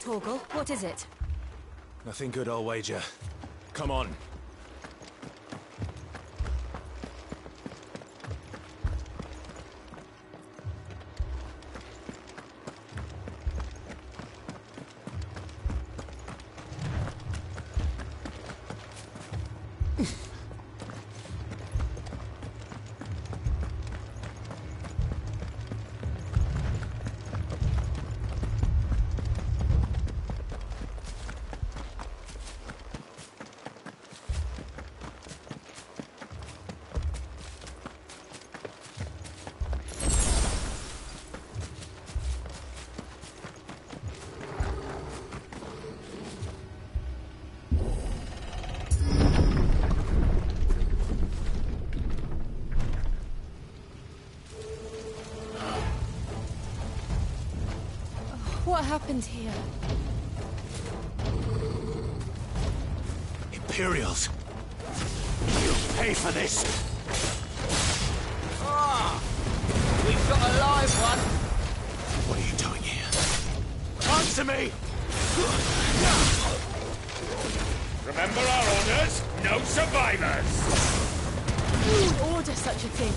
Torgal, what is it? Nothing good, I'll wager. Come on. What happened here? Imperials! You'll pay for this! Ah! We've got a live one! What are you doing here? Answer me! Remember our orders? No survivors! Who would order such a thing?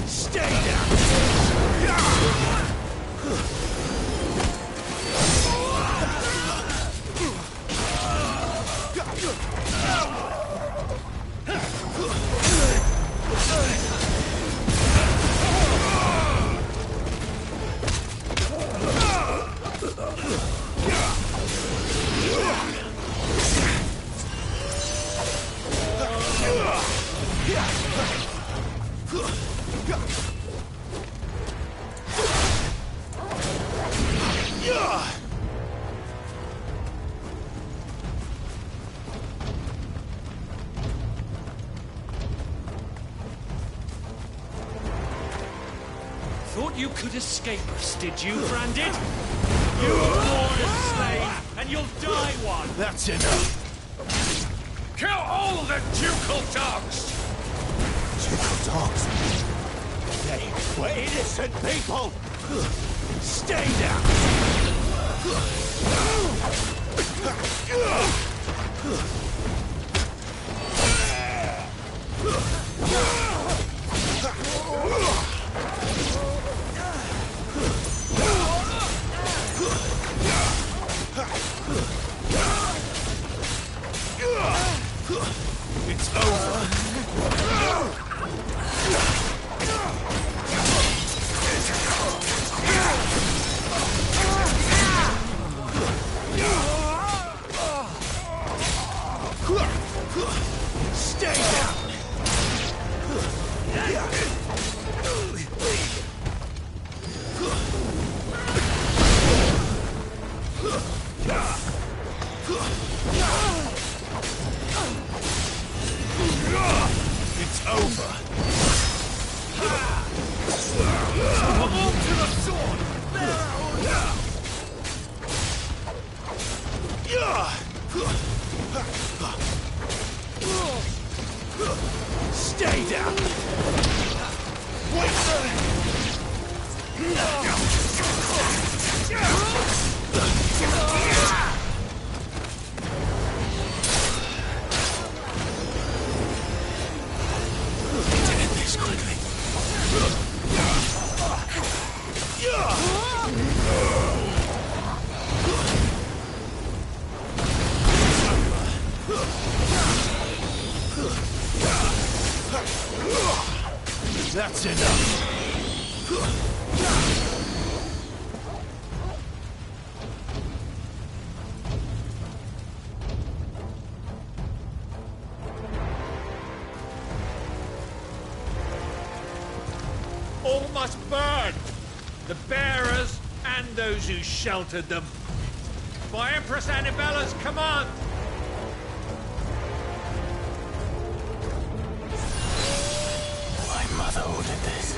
Stay down! Thought you could escape us, did you, Branded? You were born a slave, and you'll die one! That's enough! Kill all the ducal dogs! Ducal dogs? They were innocent people! Stay down! It's over! Stay down! It's over! All to the sword! Stay down! Wait! Did this quickly. That's enough. All must burn! The bearers and those who sheltered them. By Empress Annibella's command! My mother ordered this.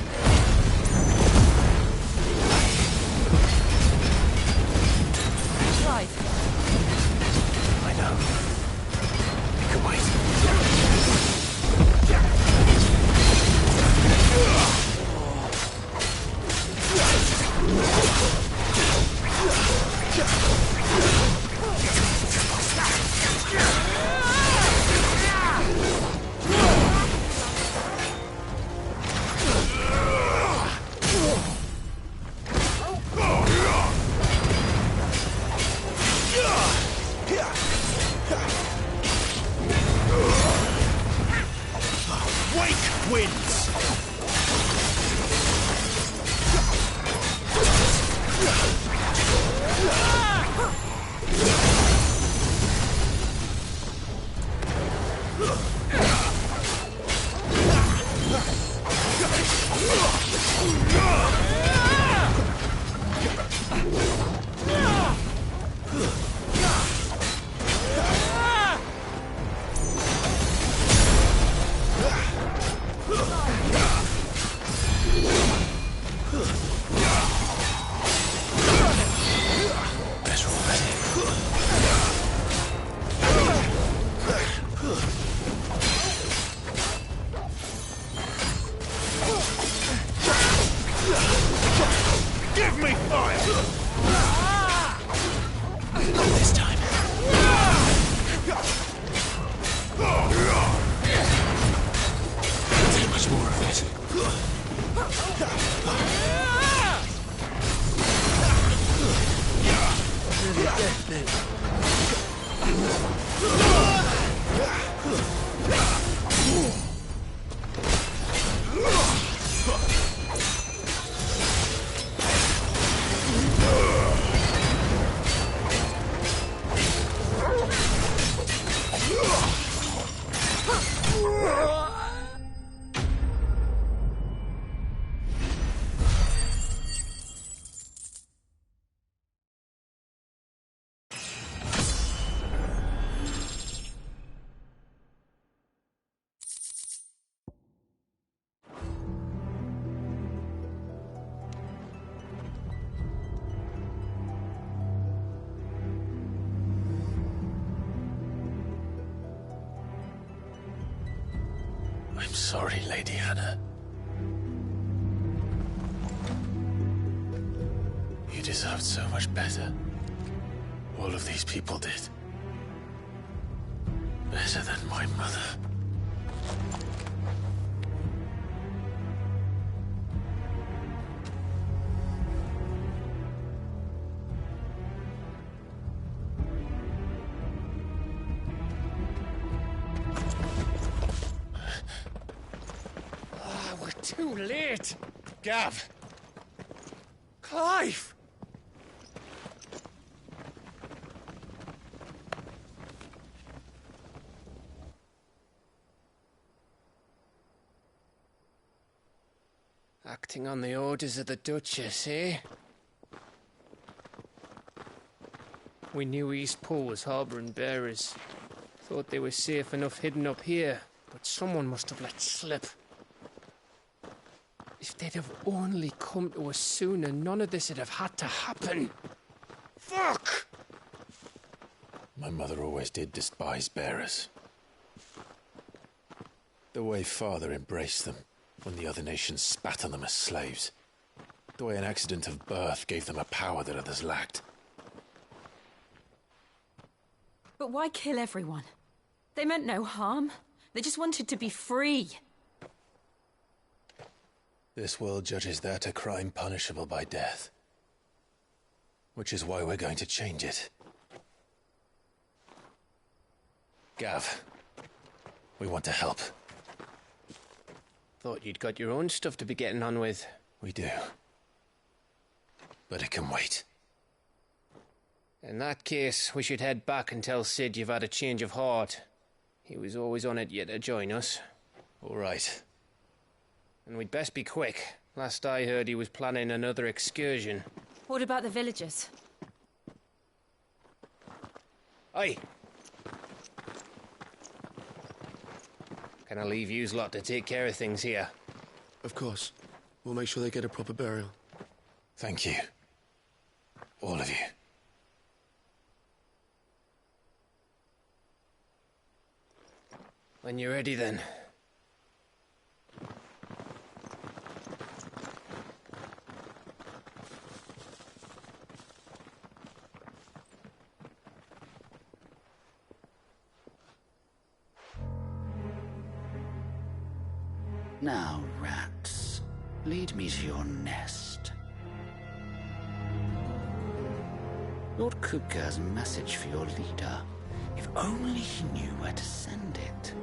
Not this time. Can't take much more of it. I'm sorry, Lady Hannah. You deserved so much better. All of these people did. Better than my mother. Too late! Gav! Clive! Acting on the orders of the Duchess, eh? We knew Eastpool was harbouring bearers. Thought they were safe enough hidden up here, but someone must have let slip. If they'd have only come to us sooner, none of this would have had to happen. Fuck! My mother always did despise bearers. The way Father embraced them when the other nations spat on them as slaves. The way an accident of birth gave them a power that others lacked. But why kill everyone? They meant no harm. They just wanted to be free. This world judges that a crime punishable by death. Which is why we're going to change it. Gav, we want to help. Thought you'd got your own stuff to be getting on with. We do. But it can wait. In that case, we should head back and tell Sid you've had a change of heart. He was always on it yet to join us. All right. And we'd best be quick. Last I heard, he was planning another excursion. What about the villagers? Aye. Can I leave yous lot to take care of things here? Of course. We'll make sure they get a proper burial. Thank you. All of you. When you're ready, then. Now, rats, lead me to your nest. Lord Kupka has a message for your leader. If only he knew where to send it.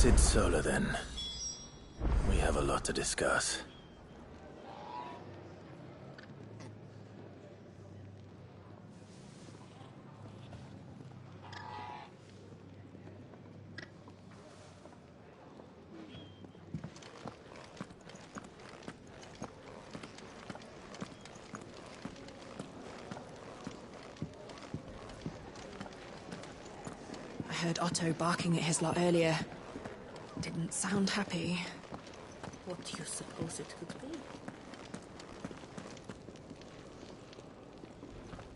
Sit Sola, then. We have a lot to discuss. I heard Otto barking at his lot earlier. Didn't sound happy. What do you suppose it could be?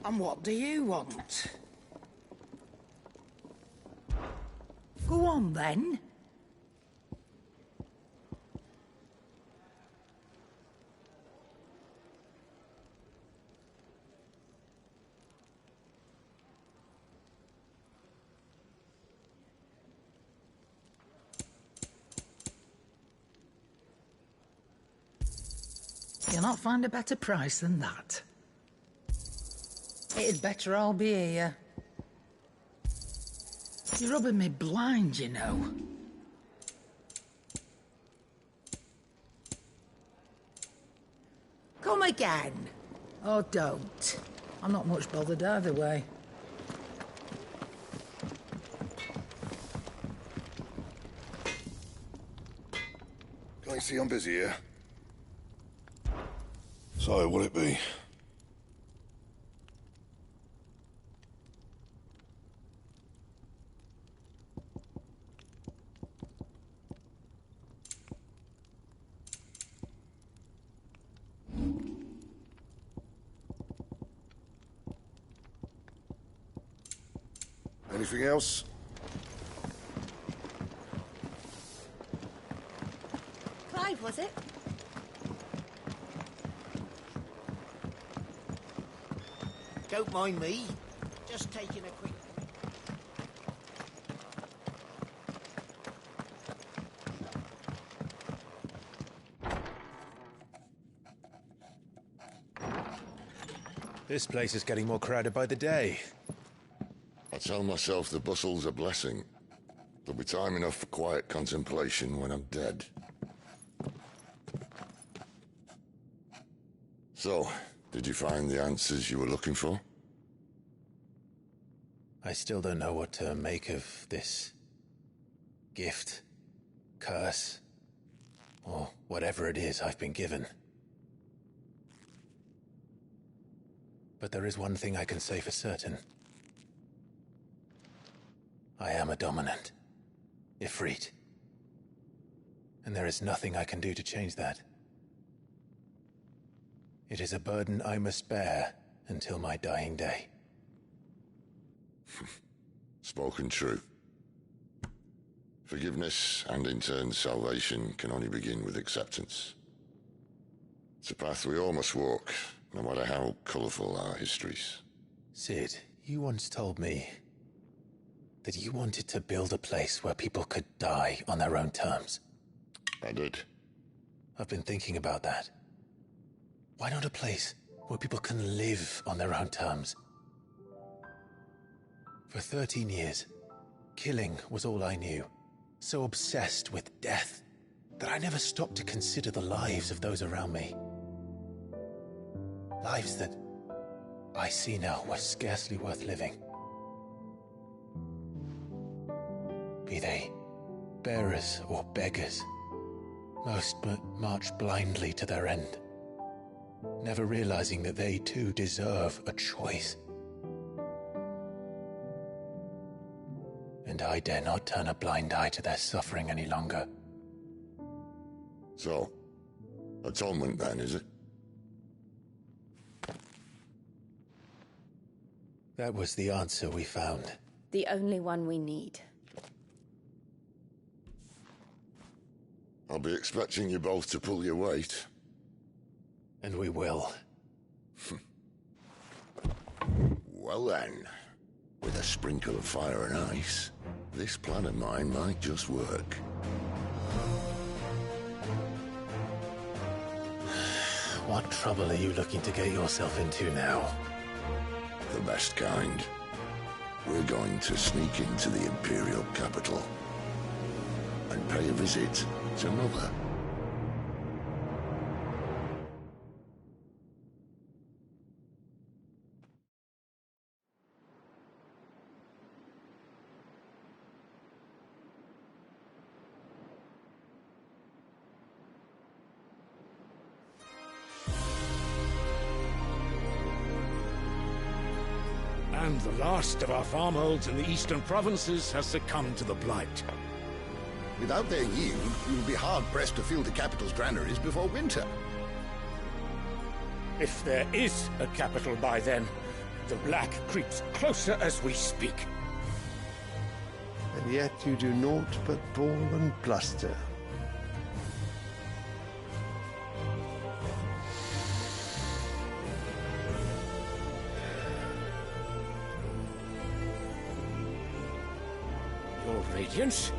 And what do you want? Go on, then. You'll not find a better price than that. It'd better all be here. You're rubbing me blind, you know. Come again. Or don't. I'm not much bothered either way. Can't you see I'm busy here? So, what'll it be? Anything else? Clive, was it? Don't mind me. Just taking a quick... This place is getting more crowded by the day. I tell myself the bustle's a blessing. There'll be time enough for quiet contemplation when I'm dead. So, did you find the answers you were looking for? I still don't know what to make of this gift, curse, or whatever it is I've been given. But there is one thing I can say for certain. I am a dominant, Ifrit. And there is nothing I can do to change that. It is a burden I must bear until my dying day. Spoken true. Forgiveness and in turn salvation can only begin with acceptance. It's a path we all must walk, no matter how colourful our histories. Sid, you once told me that you wanted to build a place where people could die on their own terms. I did. I've been thinking about that. Why not a place where people can live on their own terms? For 13 years, killing was all I knew. So obsessed with death that I never stopped to consider the lives of those around me. Lives that I see now were scarcely worth living. Be they bearers or beggars, most march blindly to their end, never realizing that they too deserve a choice. And I dare not turn a blind eye to their suffering any longer. So, atonement then, is it? That was the answer we found. The only one we need. I'll be expecting you both to pull your weight. And we will. Well then, with a sprinkle of fire and ice, this plan of mine might just work. What trouble are you looking to get yourself into now? The best kind. We're going to sneak into the Imperial capital and pay a visit to Mother. And the last of our farmholds in the eastern provinces has succumbed to the blight. Without their yield, we will be hard-pressed to fill the capital's granaries before winter. If there is a capital by then, the black creeps closer as we speak. And yet you do naught but bawl and bluster. Your Radiance?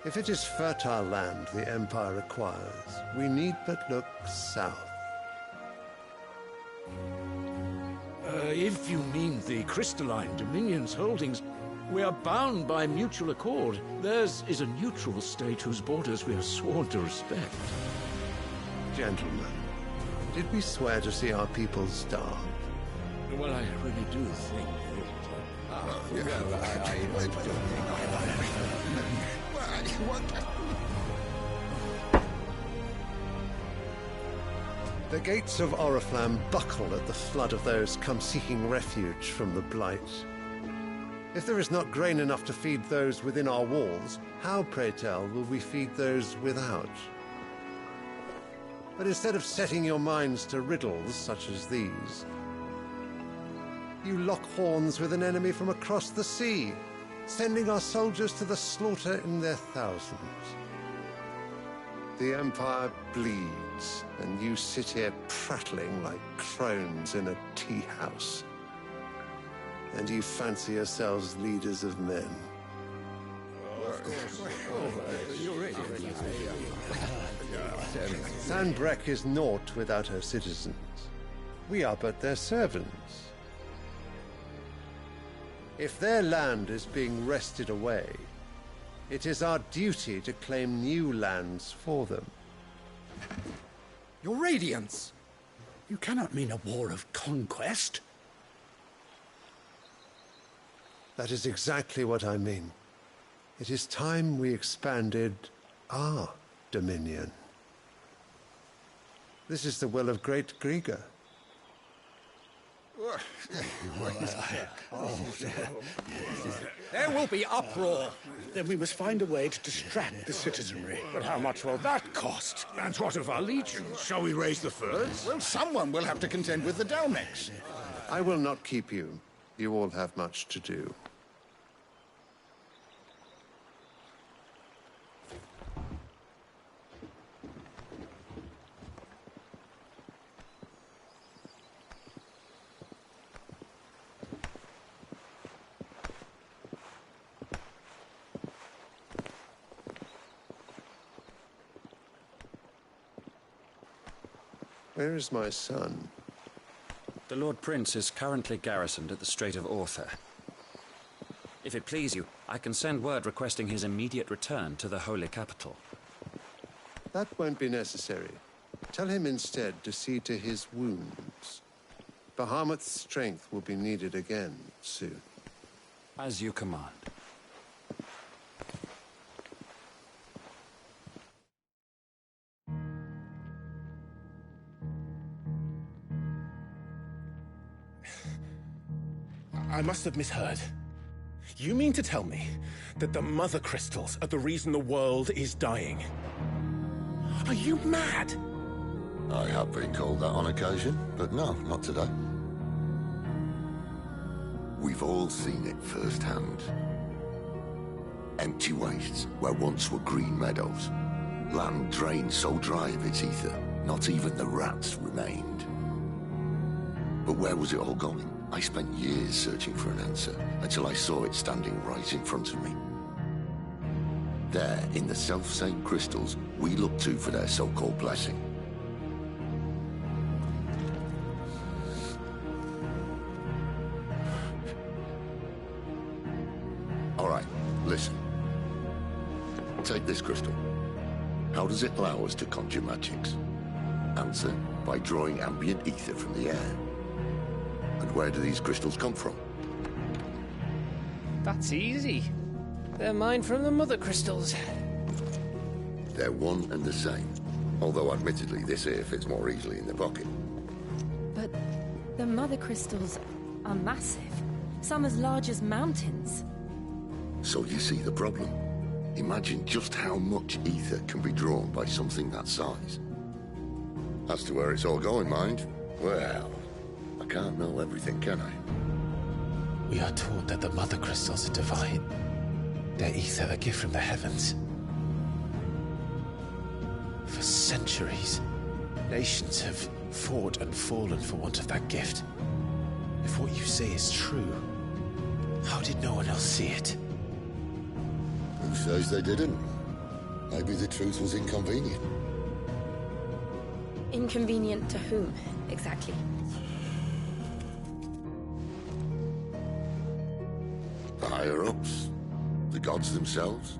If it is fertile land the Empire requires, we need but look south. If you mean the crystalline Dominion's holdings, we are bound by mutual accord. Theirs is a neutral state whose borders we are sworn to respect. Gentlemen, did we swear to see our people starve? Well, I really do think The gates of Oriflamme buckle at the flood of those come seeking refuge from the blight. If there is not grain enough to feed those within our walls, how, pray tell, will we feed those without? But instead of setting your minds to riddles such as these, you lock horns with an enemy from across the sea, sending our soldiers to the slaughter in their thousands. The Empire bleeds, and you sit here prattling like crones in a tea house. And you fancy yourselves leaders of men. Sanbreque is naught without her citizens. We are but their servants. If their land is being wrested away, it is our duty to claim new lands for them. Your Radiance! You cannot mean a war of conquest. That is exactly what I mean. It is time we expanded our dominion. This is the will of great Grieger. There will be uproar. Then we must find a way to distract the citizenry. But how much will that cost? And what of our legions? Shall we raise the furs? Well, someone will have to contend with the Dalmex. I will not keep you. You all have much to do. Where is my son? The Lord Prince is currently garrisoned at the Strait of Arthur. If it please you, I can send word requesting his immediate return to the Holy Capital. That won't be necessary. Tell him instead to see to his wounds. Bahamut's strength will be needed again soon. As you command. I must have misheard. You mean to tell me that the Mother Crystals are the reason the world is dying? Are you mad? I have been called that on occasion, but no, not today. We've all seen it firsthand. Empty wastes where once were green meadows. Land drained so dry of its ether, not even the rats remained. But where was it all going? I spent years searching for an answer, until I saw it standing right in front of me. There, in the self-same crystals, we look to for their so-called blessing. this crystal? How does it allow us to conjure magics? Answer, by drawing ambient ether from the air. And where do these crystals come from? That's easy. They're mine from the mother crystals. They're one and the same. Although admittedly this here fits more easily in the pocket. But the mother crystals are massive. Some as large as mountains. So you see the problem. Imagine just how much ether can be drawn by something that size. As to where it's all going, mind, well, I can't know everything, can I? We are taught that the mother crystals are divine. Their ether a gift from the heavens. For centuries, nations have fought and fallen for want of that gift. If what you say is true, how did no one else see it? Who says they didn't? Maybe the truth was inconvenient. Inconvenient to whom, exactly? The higher-ups? The gods themselves?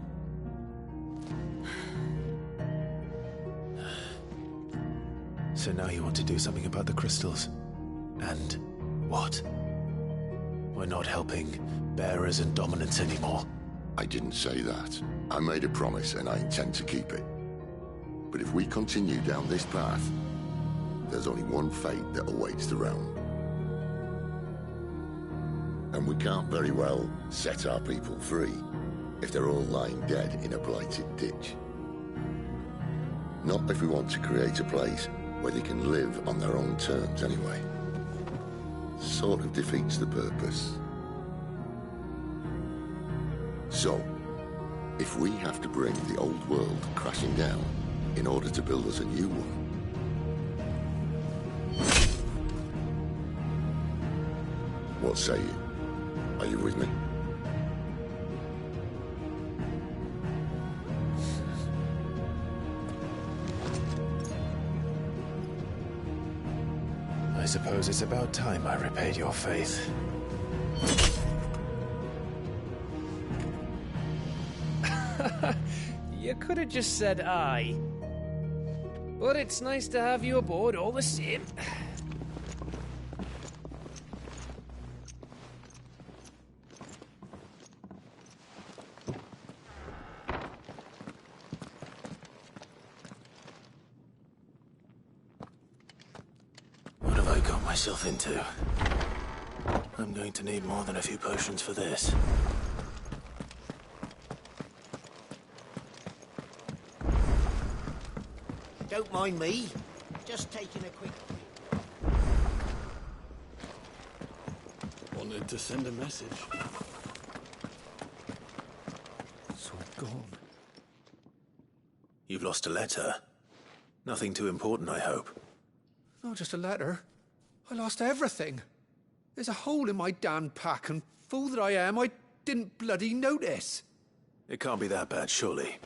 So now you want to do something about the crystals? And what? We're not helping bearers and dominants anymore. I didn't say that. I made a promise and I intend to keep it. But if we continue down this path, there's only one fate that awaits the realm. And we can't very well set our people free if they're all lying dead in a blighted ditch. Not if we want to create a place where they can live on their own terms anyway. Sort of defeats the purpose. So, if we have to bring the old world crashing down in order to build us a new one, what say you? Are you with me? I suppose it's about time I repaid your faith. You could have just said aye. But it's nice to have you aboard all the same. What have I got myself into? I'm going to need more than a few potions for this. Don't mind me. Just taking a quick... Wanted to send a message. It's all gone. You've lost a letter. Nothing too important, I hope. Not just a letter. I lost everything. There's a hole in my damned pack, and fool that I am, I didn't bloody notice. It can't be that bad, surely.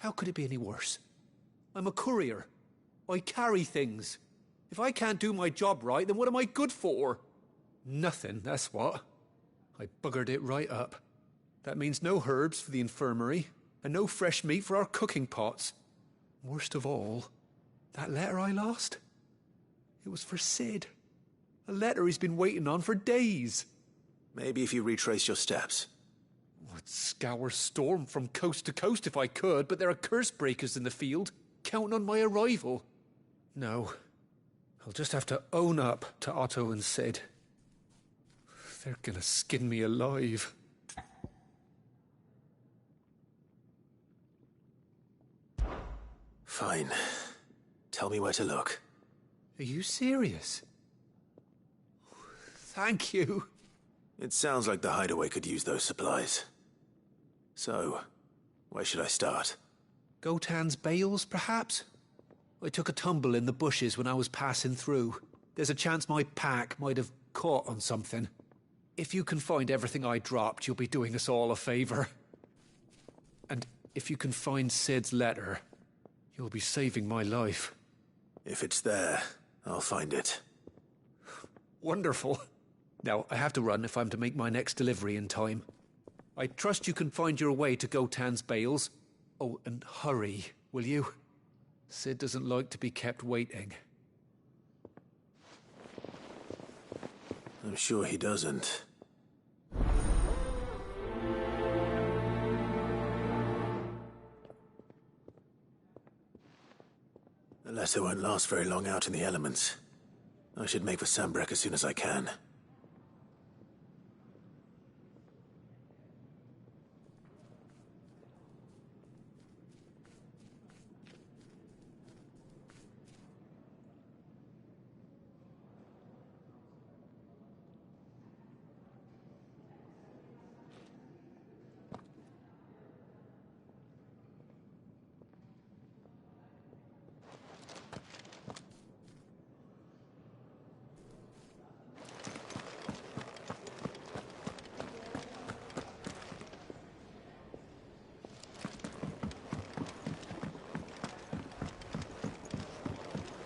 How could it be any worse? I'm a courier. I carry things. If I can't do my job right, then what am I good for? Nothing, that's what. I buggered it right up. That means no herbs for the infirmary, and no fresh meat for our cooking pots. Worst of all, that letter I lost? It was for Sid. A letter he's been waiting on for days. Maybe if you retrace your steps. I'd scour Storm from coast to coast if I could, but there are curse breakers in the field, counting on my arrival. No, I'll just have to own up to Otto and Sid. They're gonna skin me alive. Fine. Tell me where to look. Are you serious? Thank you. It sounds like the hideaway could use those supplies. So, where should I start? Gotan's bales, perhaps? I took a tumble in the bushes when I was passing through. There's a chance my pack might have caught on something. If you can find everything I dropped, you'll be doing us all a favor. And if you can find Sid's letter, you'll be saving my life. If it's there, I'll find it. Wonderful. Now, I have to run if I'm to make my next delivery in time. I trust you can find your way to Gotan's bales. Oh, and hurry, will you? Sid doesn't like to be kept waiting. I'm sure he doesn't. The letter won't last very long out in the elements. I should make for Sambrek as soon as I can.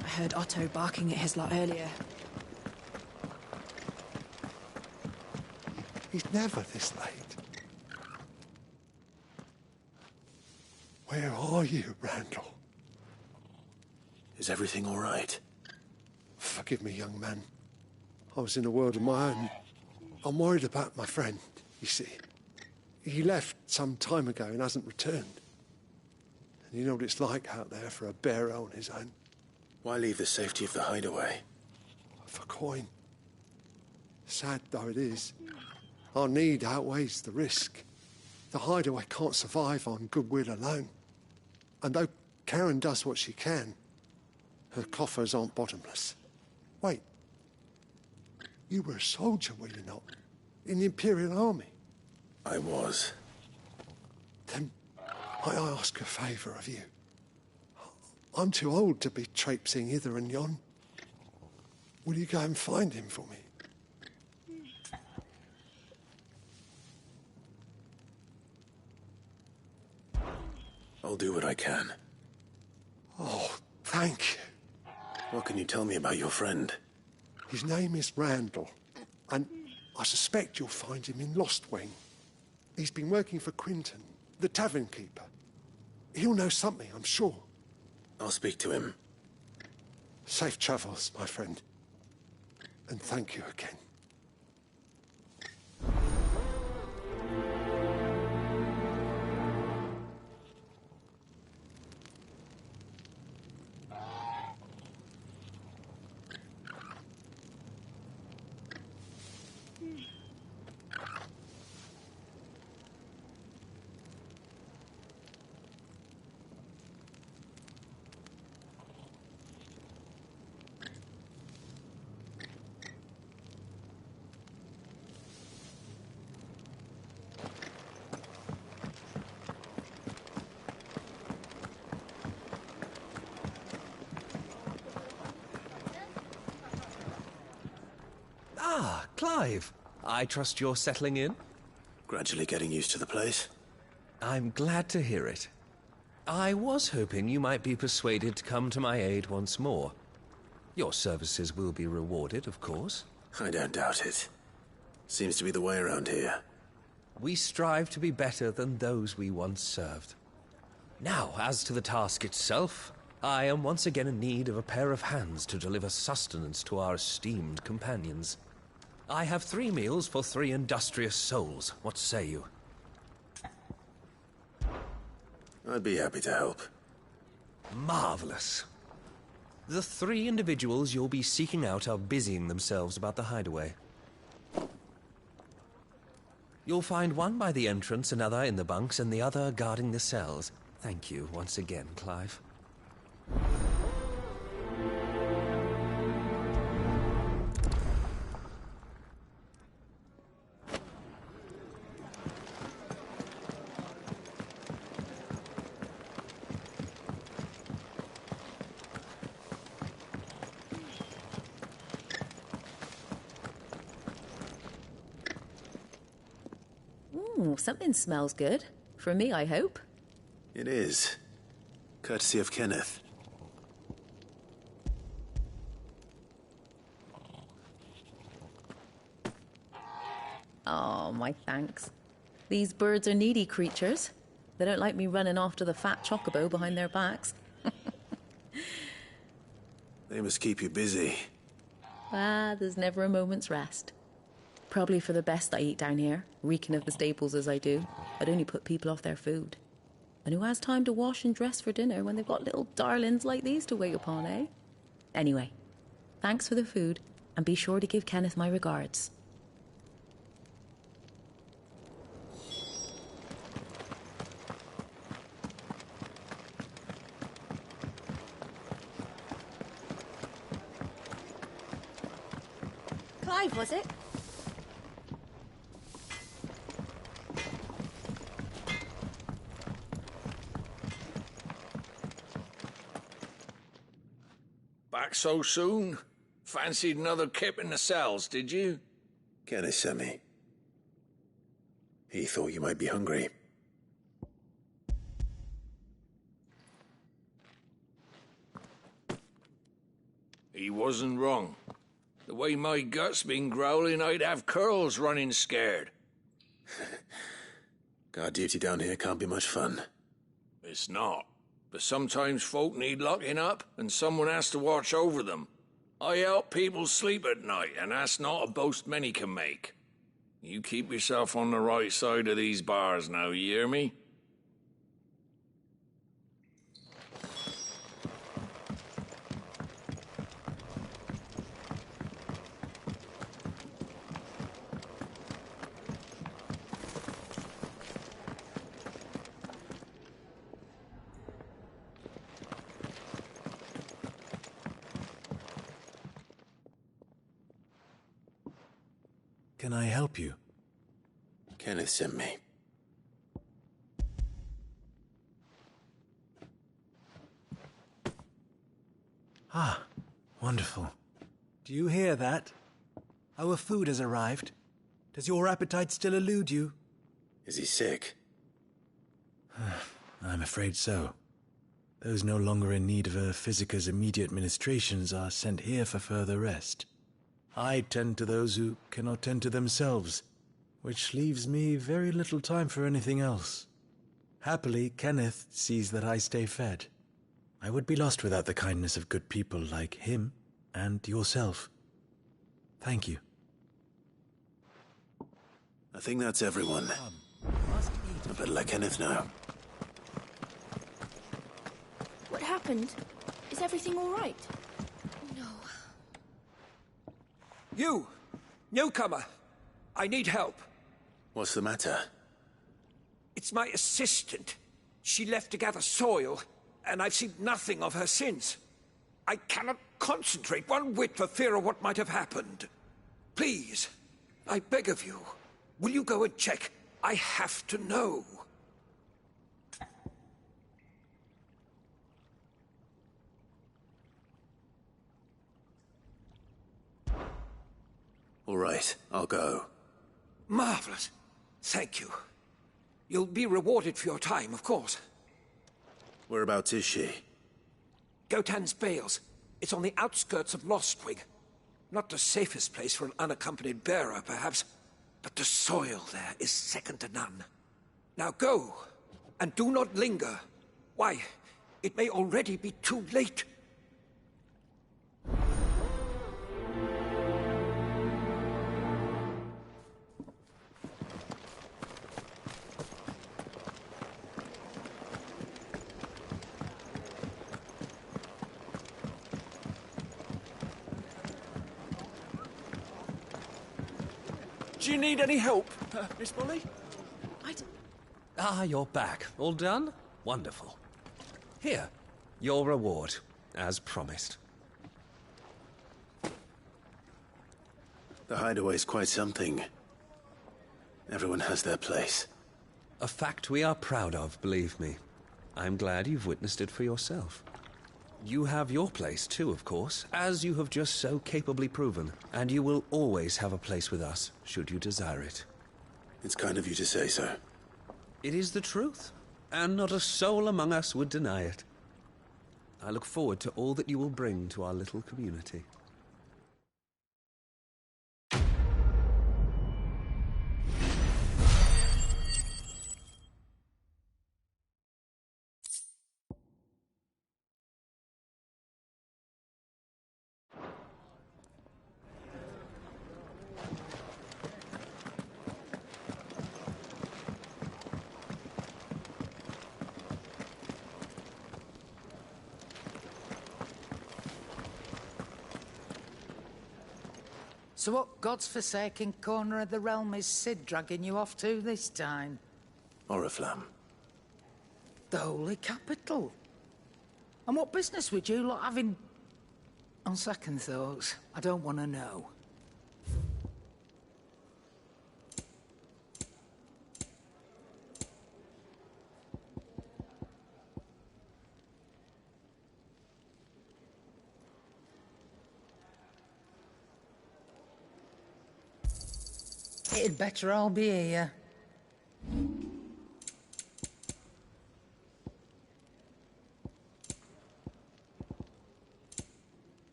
I heard Otto barking at his lot earlier. He's never this late. Where are you, Randall? Is everything all right? Forgive me, young man. I was in a world of my own. I'm worried about my friend, you see. He left some time ago and hasn't returned. And you know what it's like out there for a bearer on his own. Why leave the safety of the hideaway? For coin. Sad though it is, our need outweighs the risk. The hideaway can't survive on goodwill alone. And though Karen does what she can, her coffers aren't bottomless. Wait. You were a soldier, were you not? In the Imperial Army? I was. Then I ask a favour of you. I'm too old to be traipsing hither and yon. Will you go and find him for me? I'll do what I can. Oh, thank you. What can you tell me about your friend? His name is Randall, and I suspect you'll find him in Lost Wing. He's been working for Quinton, the tavern keeper. He'll know something, I'm sure. I'll speak to him. Safe travels, my friend. And thank you again. Ah, Clive. I trust you're settling in? Gradually getting used to the place. I'm glad to hear it. I was hoping you might be persuaded to come to my aid once more. Your services will be rewarded, of course. I don't doubt it. Seems to be the way around here. We strive to be better than those we once served. Now, as to the task itself, I am once again in need of a pair of hands to deliver sustenance to our esteemed companions. I have 3 meals for 3 industrious souls. What say you? I'd be happy to help. Marvelous. The 3 individuals you'll be seeking out are busying themselves about the hideaway. You'll find one by the entrance, another in the bunks, and the other guarding the cells. Thank you once again, Clive. Ooh, something smells good. For me, I hope. It is. Courtesy of Kenneth. Oh, my thanks. These birds are needy creatures. They don't like me running after the fat chocobo behind their backs. They must keep you busy. There's never a moment's rest. Probably for the best I eat down here, reeking of the staples as I do. I'd only put people off their food. And who has time to wash and dress for dinner when they've got little darlings like these to wait upon, eh? Anyway, thanks for the food, and be sure to give Kenneth my regards. Clive, was it? Back so soon? Fancied another kip in the cells, did you? Kenneth sent me. He thought you might be hungry. He wasn't wrong. The way my gut's been growling, I'd have curls running scared. Guard duty down here can't be much fun. It's not. But sometimes folk need locking up, and someone has to watch over them. I help people sleep at night, and that's not a boast many can make. You keep yourself on the right side of these bars now, you hear me? Can I help you? Kenneth sent me. Ah, wonderful. Do you hear that? Our food has arrived. Does your appetite still elude you? Is he sick? I'm afraid so. Those no longer in need of a physicker's immediate ministrations are sent here for further rest. I tend to those who cannot tend to themselves, which leaves me very little time for anything else. Happily, Kenneth sees that I stay fed. I would be lost without the kindness of good people like him and yourself. Thank you. I think that's everyone. I better let Kenneth know. What happened? Is everything all right? No. You! Newcomer! I need help. What's the matter? It's my assistant. She left to gather soil, and I've seen nothing of her since. I cannot concentrate one whit for fear of what might have happened. Please, I beg of you, will you go and check? I have to know. All right, I'll go. Marvelous. Thank you. You'll be rewarded for your time, of course. Whereabouts is she? Gotan's Bales. It's on the outskirts of Lostwing. Not the safest place for an unaccompanied bearer, perhaps, but the soil there is second to none. Now go, and do not linger. Why, it may already be too late. Do you need any help, Miss Molly? Ah, you're back. All done? Wonderful. Here, your reward, as promised. The hideaway's quite something. Everyone has their place. A fact we are proud of, believe me. I'm glad you've witnessed it for yourself. You have your place too, of course, as you have just so capably proven, and you will always have a place with us, should you desire it. It's kind of you to say so. It is the truth, and not a soul among us would deny it. I look forward to all that you will bring to our little community. So what god's-forsaken corner of the realm is Sid dragging you off to this time? Oriflamme. The Holy Capital. And what business would you lot have in... On second thoughts, I don't want to know. It'd better all be here.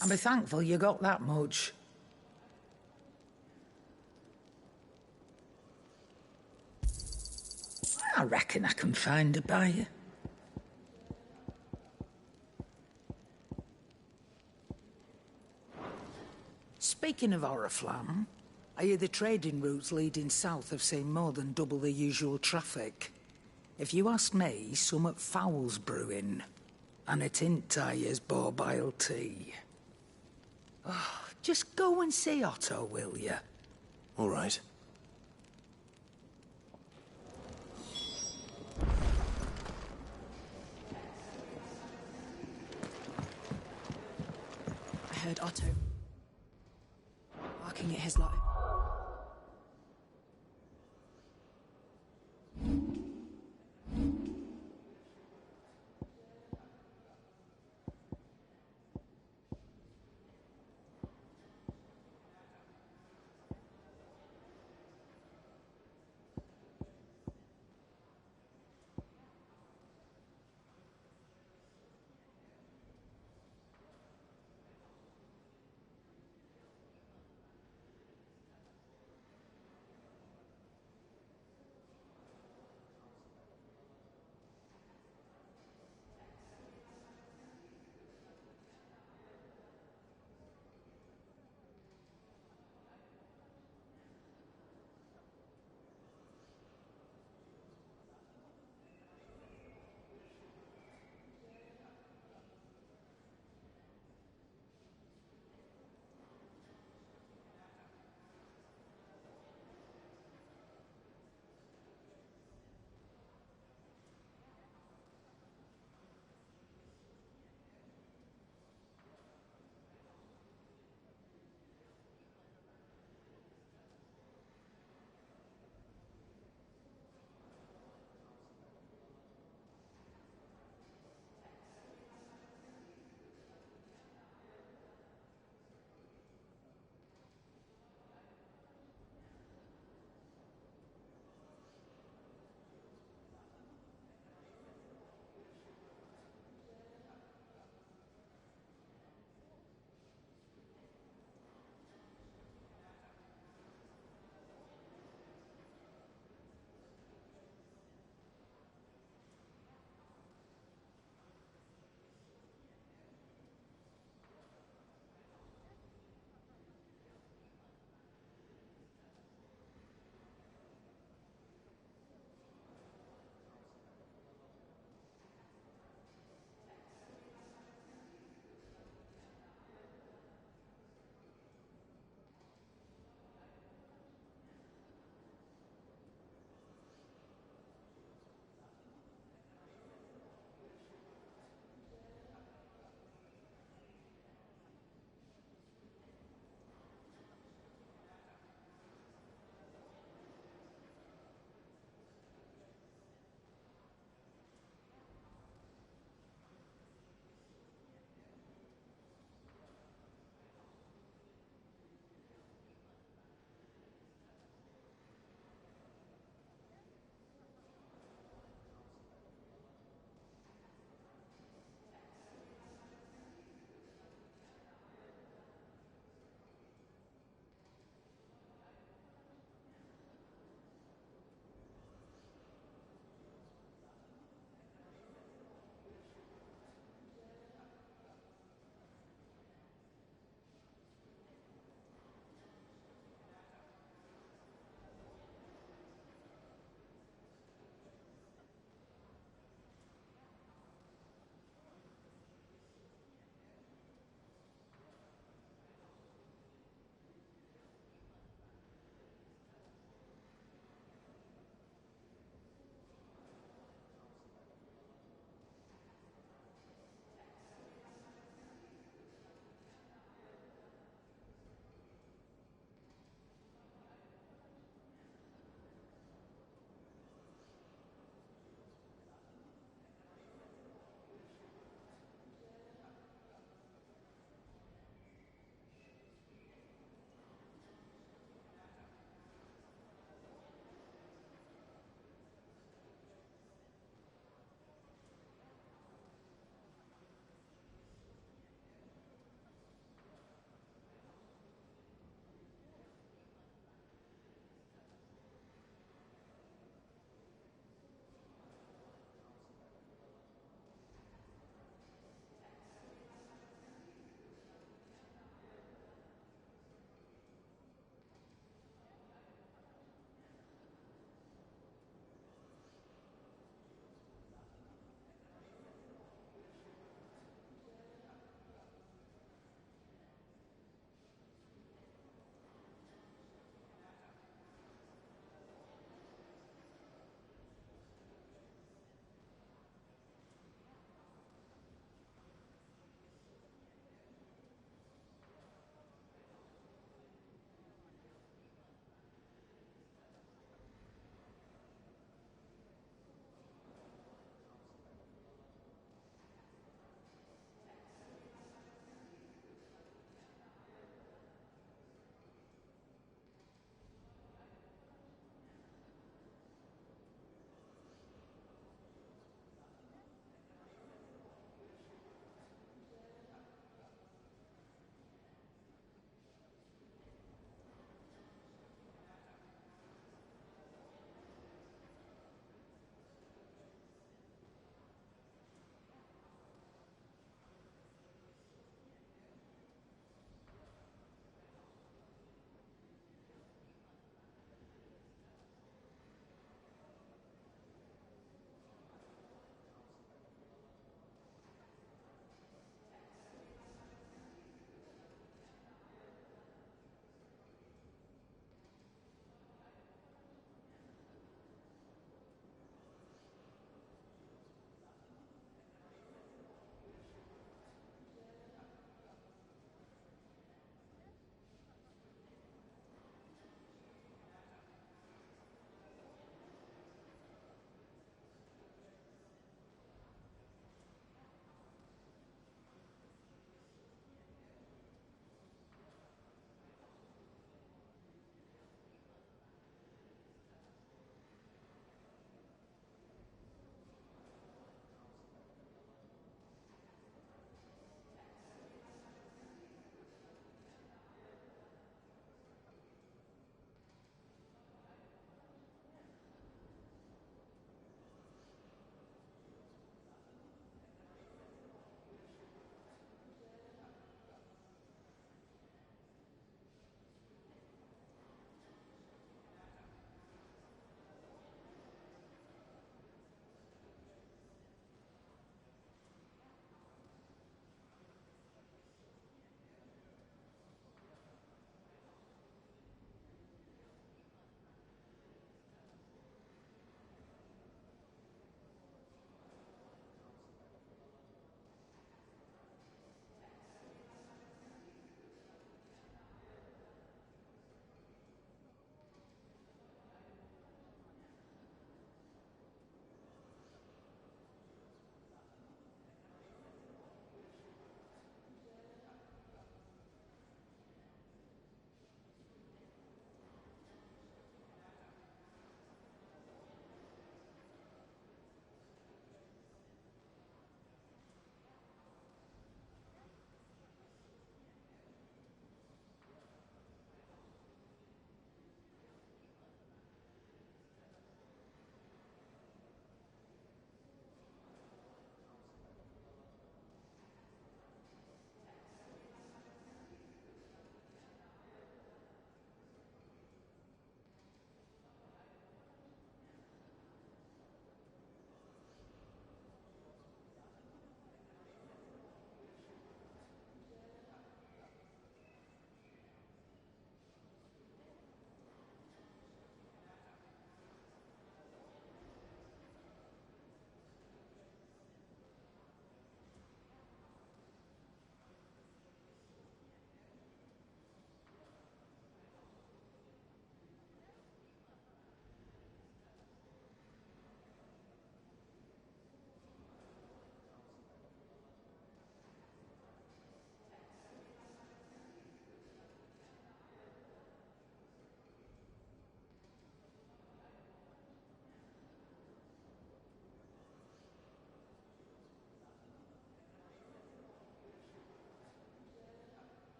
I'll be thankful you got that much. I reckon I can find a buyer. Speaking of Oriflamme, I hear the trading routes leading south have seen more than double the usual traffic. If you ask me, summat foul's brewing. And it ain't Tyre's borbile tea. Oh, just go and see Otto, will you? All right. I heard Otto barking at his lot.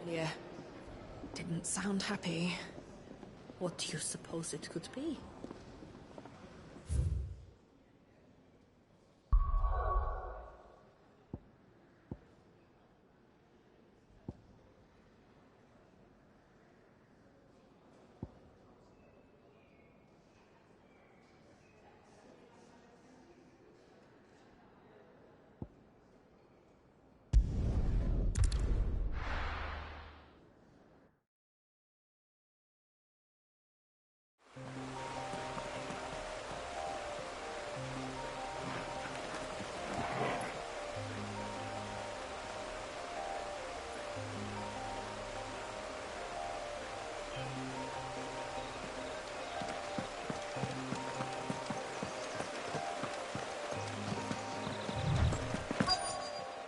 earlier. Didn't sound happy. What do you suppose it could be?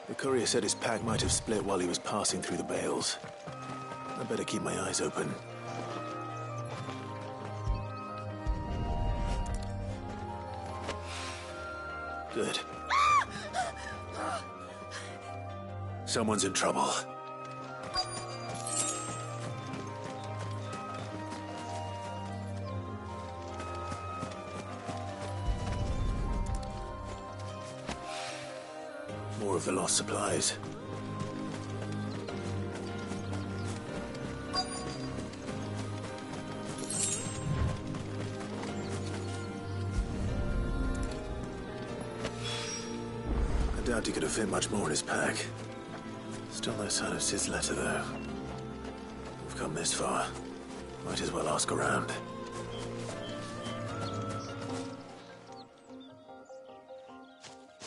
The courier said his pack might have split while he was passing through the bales. I better keep my eyes open. Good. Someone's in trouble. More of the lost supplies. I doubt he could have fit much more in his pack. Still no sign of Sid's letter, though. We've come this far. Might as well ask around.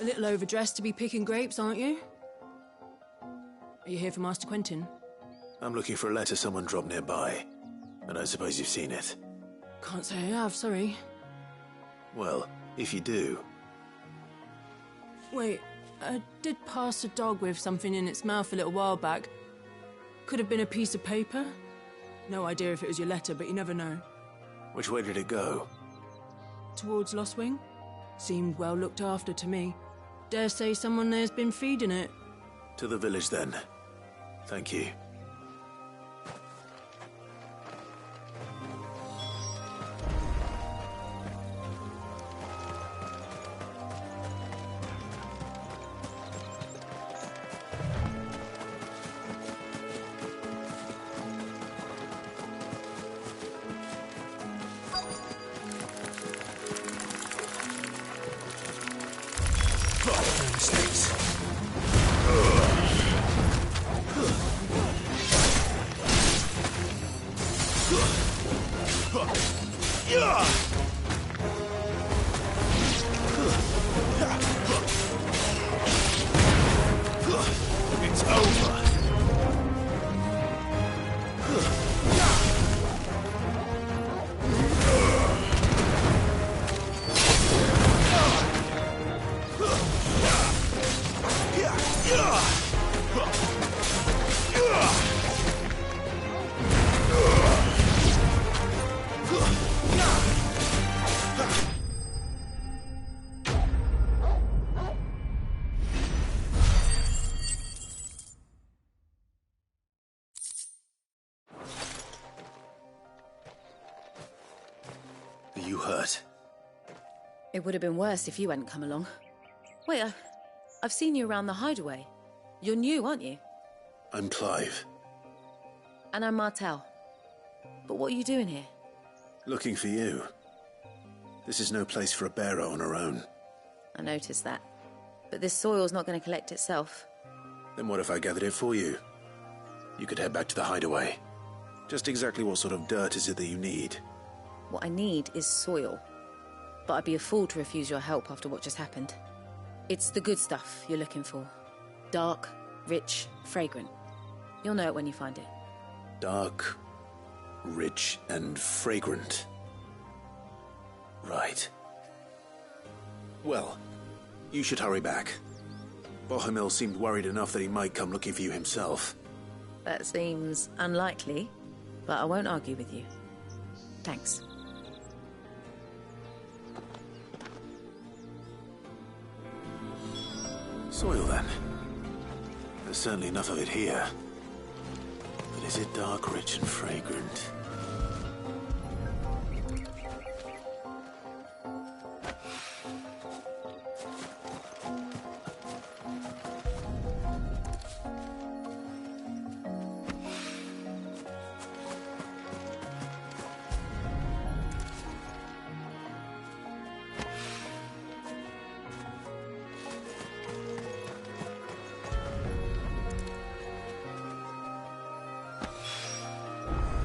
A little overdressed to be picking grapes, aren't you? Are you here for Master Quentin? I'm looking for a letter someone dropped nearby. And I suppose you've seen it. Can't say I have, sorry. Well, if you do... Wait, I did pass a dog with something in its mouth a little while back. Could have been a piece of paper. No idea if it was your letter, but you never know. Which way did it go? Towards Lost Wing? Seemed well looked after to me. Dare say someone there's been feeding it. To the village, then. Thank you. Mistakes. It's over. Are you hurt? It would have been worse if you hadn't come along. Wait, I've seen you around the hideaway. You're new, aren't you? I'm Clive. And I'm Martel. But what are you doing here? Looking for you. This is no place for a bearer on her own. I noticed that. But this soil's not going to collect itself. Then what if I gathered it for you? You could head back to the hideaway. Just exactly what sort of dirt is it that you need? What I need is soil. But I'd be a fool to refuse your help after what just happened. It's the good stuff you're looking for. Dark, rich, fragrant. You'll know it when you find it. Dark, rich, and fragrant. Right. Well, you should hurry back. Bohemil seemed worried enough that he might come looking for you himself. That seems unlikely, but I won't argue with you. Thanks. Soil, then. There's certainly enough of it here. But is it dark, rich, and fragrant?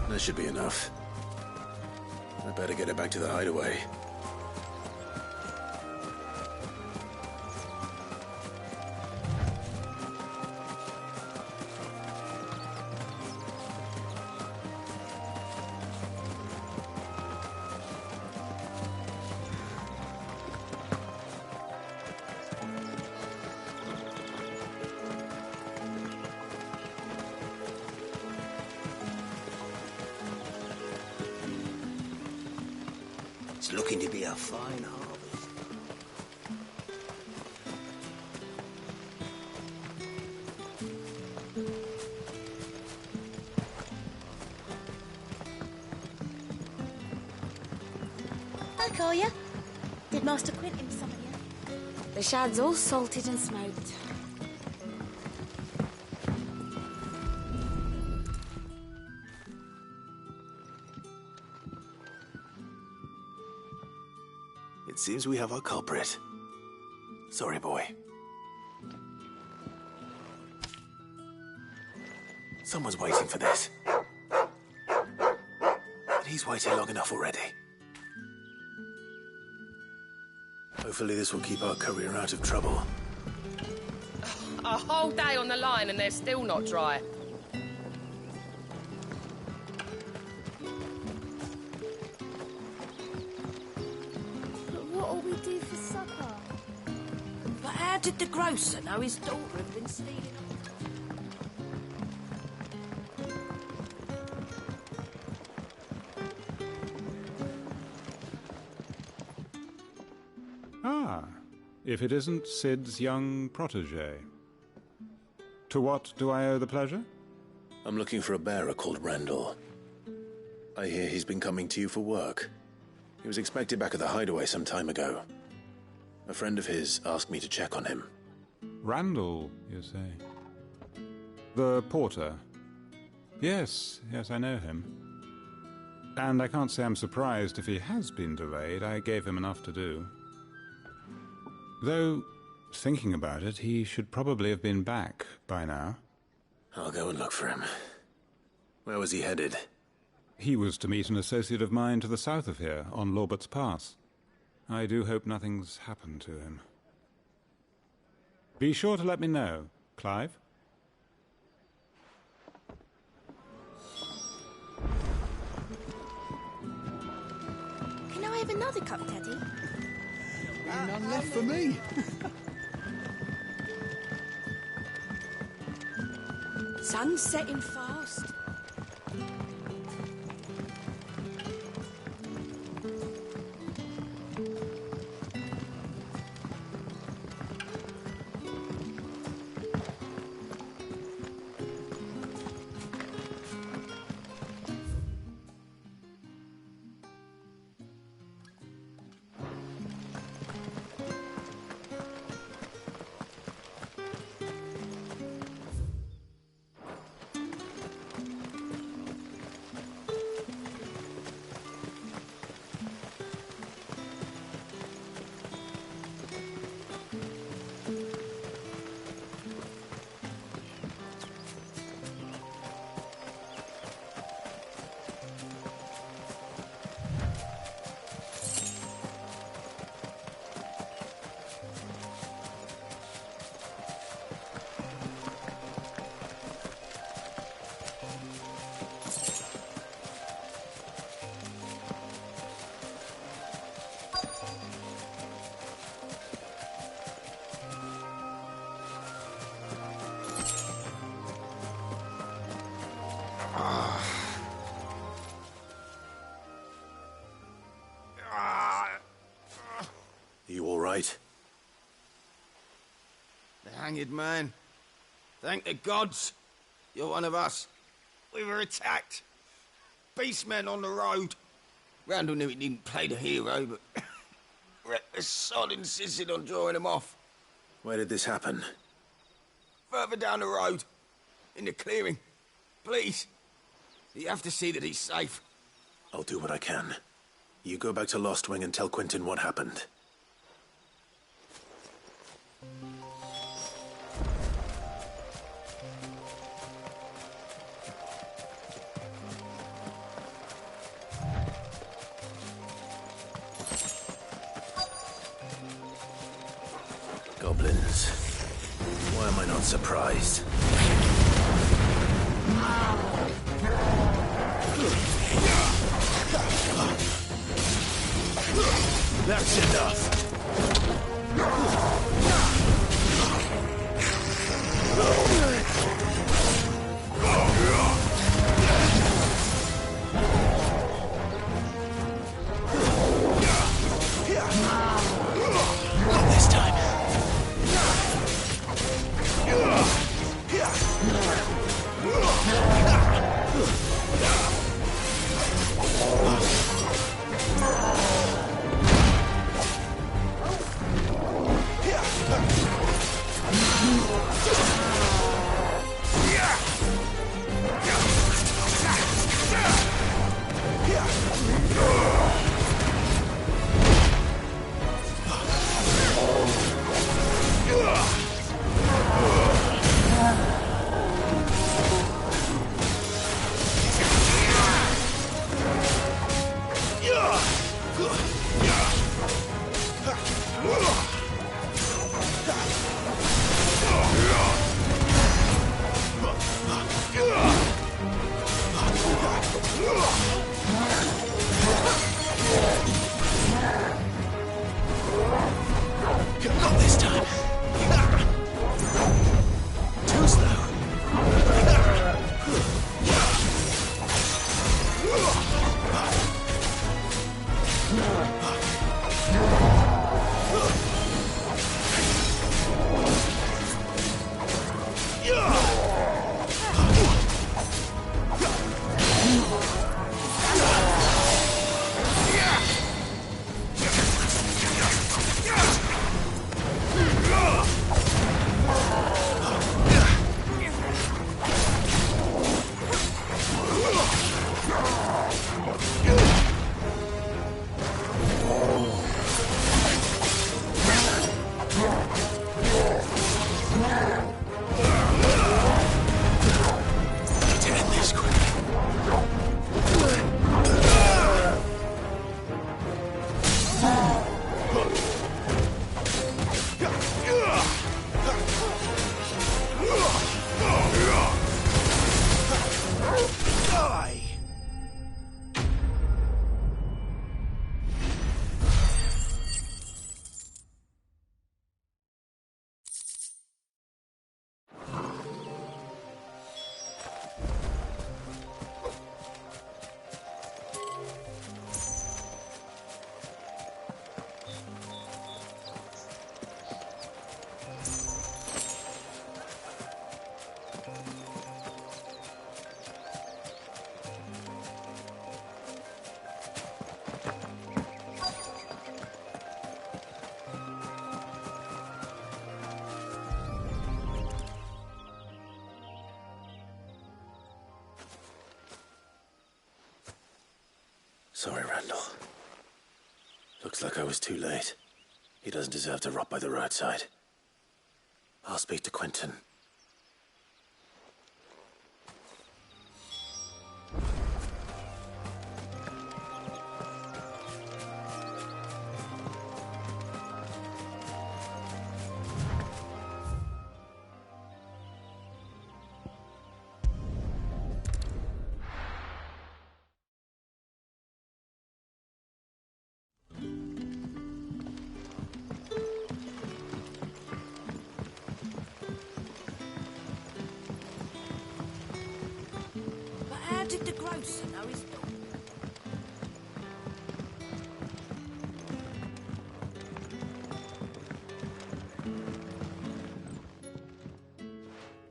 That should be enough. I better get it back to the hideaway. It's looking to be a fine harvest. I'll call you. Did Master Quentin summon you? The shad's all salted and smoked. It seems we have our culprit. Sorry, boy. Someone's waiting for this. But he's waited long enough already. Hopefully this will keep our courier out of trouble. A whole day on the line and they're still not dry. What'll we do for supper? But how did the grocer know his daughter had been stealing? Ah, if it isn't Sid's young protege. To what do I owe the pleasure? I'm looking for a bearer called Randall. I hear he's been coming to you for work. He was expected back at the hideaway some time ago. A friend of his asked me to check on him. Randall, you say? The porter? Yes, I know him. And I can't say I'm surprised if he has been delayed. I gave him enough to do. Though, thinking about it, he should probably have been back by now. I'll go and look for him. Where was he headed? He was to meet an associate of mine to the south of here, on Lorbert's Pass. I do hope nothing's happened to him. Be sure to let me know, Clive. Can I have another cup, Daddy? None left for me. Sun's setting fast. You all right? The hanged man. Thank the gods. You're one of us. We were attacked. Beastmen on the road. Randall knew he didn't play the hero, but reckless sod insisted on drawing him off. Where did this happen? Further down the road. In the clearing. Please. You have to see that he's safe. I'll do what I can. You go back to Lost Wing and tell Quentin what happened. Goblins. Why am I not surprised? That's enough. Not this time. Not this time. Too slow. Sorry, Randall. Looks like I was too late. He doesn't deserve to rot by the roadside. I'll speak to Quentin. Did the grocer know his dog?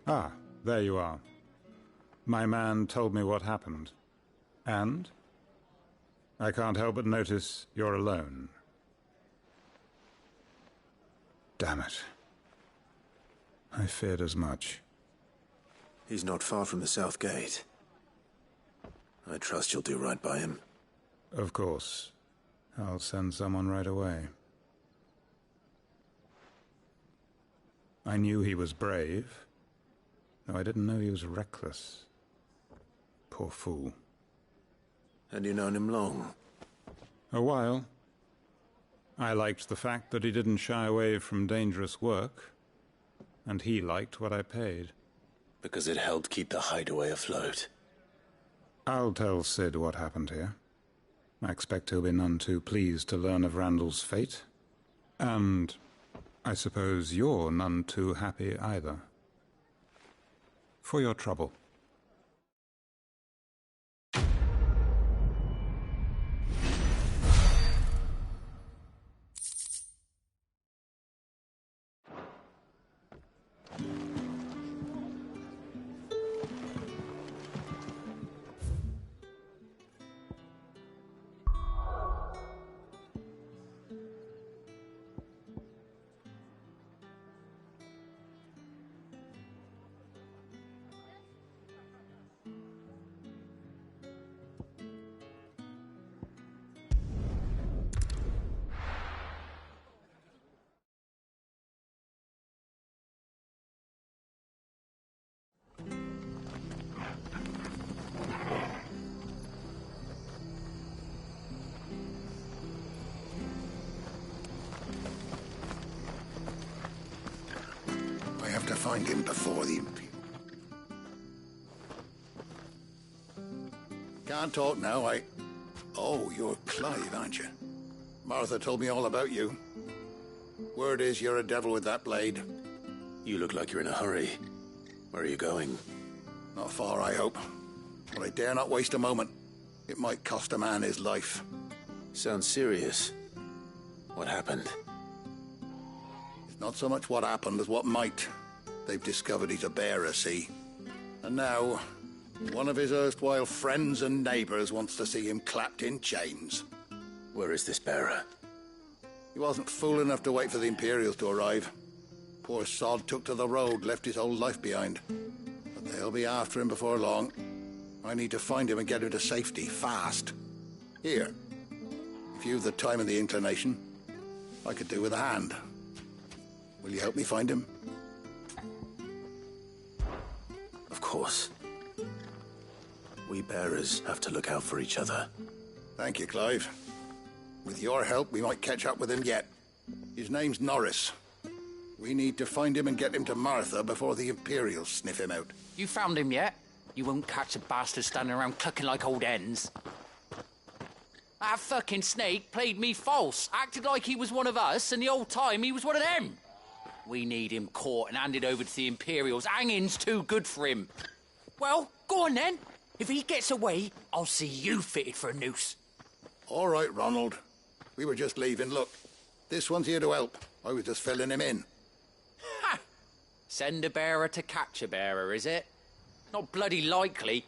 Ah, there you are. My man told me what happened. And? I can't help but notice you're alone. Damn it. I feared as much. He's not far from the south gate. I trust you'll do right by him. Of course. I'll send someone right away. I knew he was brave, though I didn't know he was reckless. Poor fool. And you known him long? A while. I liked the fact that he didn't shy away from dangerous work, and he liked what I paid. Because it helped keep the hideaway afloat. I'll tell Sid what happened here. I expect he'll be none too pleased to learn of Randall's fate. And I suppose you're none too happy either. For your trouble. I have to find him before the... Can't talk now, Oh, you're Clive, aren't you? Martha told me all about you. Word is you're a devil with that blade. You look like you're in a hurry. Where are you going? Not far, I hope. But I dare not waste a moment. It might cost a man his life. Sounds serious. What happened? It's not so much what happened as what might. They've discovered he's a bearer, see? And now, one of his erstwhile friends and neighbours wants to see him clapped in chains. Where is this bearer? He wasn't fool enough to wait for the Imperials to arrive. Poor sod took to the road, left his whole life behind. But they'll be after him before long. I need to find him and get him to safety, fast. Here, if you've the time and the inclination, I could do with a hand. Will you help me find him? Of course. We bearers have to look out for each other. Thank you, Clive. With your help, we might catch up with him yet. His name's Norris. We need to find him and get him to Martha before the Imperials sniff him out. You found him yet? You won't catch a bastard standing around clucking like old hens. That fucking snake played me false, acted like he was one of us, and the whole time he was one of them. We need him caught and handed over to the Imperials. Hanging's too good for him. Well, go on then. If he gets away, I'll see you fitted for a noose. All right, Ronald. We were just leaving. Look, this one's here to help. I was just filling him in. Ha! Send a bearer to catch a bearer, is it? Not bloody likely.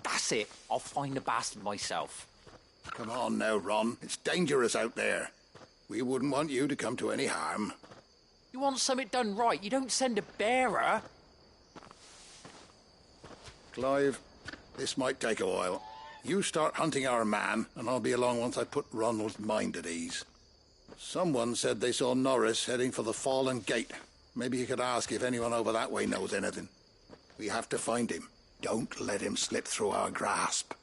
That's it. I'll find the bastard myself. Come on now, Ron. It's dangerous out there. We wouldn't want you to come to any harm. You want something done right, you don't send a bearer. Clive, this might take a while. You start hunting our man, and I'll be along once I put Ronald's mind at ease. Someone said they saw Norris heading for the Fallen Gate. Maybe you could ask if anyone over that way knows anything. We have to find him. Don't let him slip through our grasp.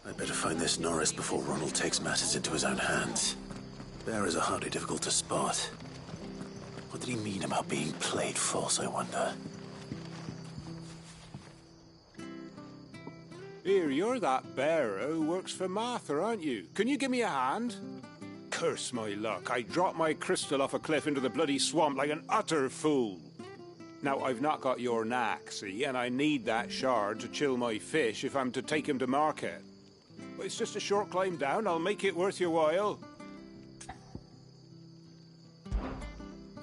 I'd better find this Norris before Ronald takes matters into his own hands. Bearers are hardly difficult to spot. What did he mean about being played false, I wonder? Here, you're that bearer who works for Martha, aren't you? Can you give me a hand? Curse my luck. I dropped my crystal off a cliff into the bloody swamp like an utter fool. Now, I've not got your knack, see, and I need that shard to chill my fish if I'm to take him to market. But it's just a short climb down. I'll make it worth your while.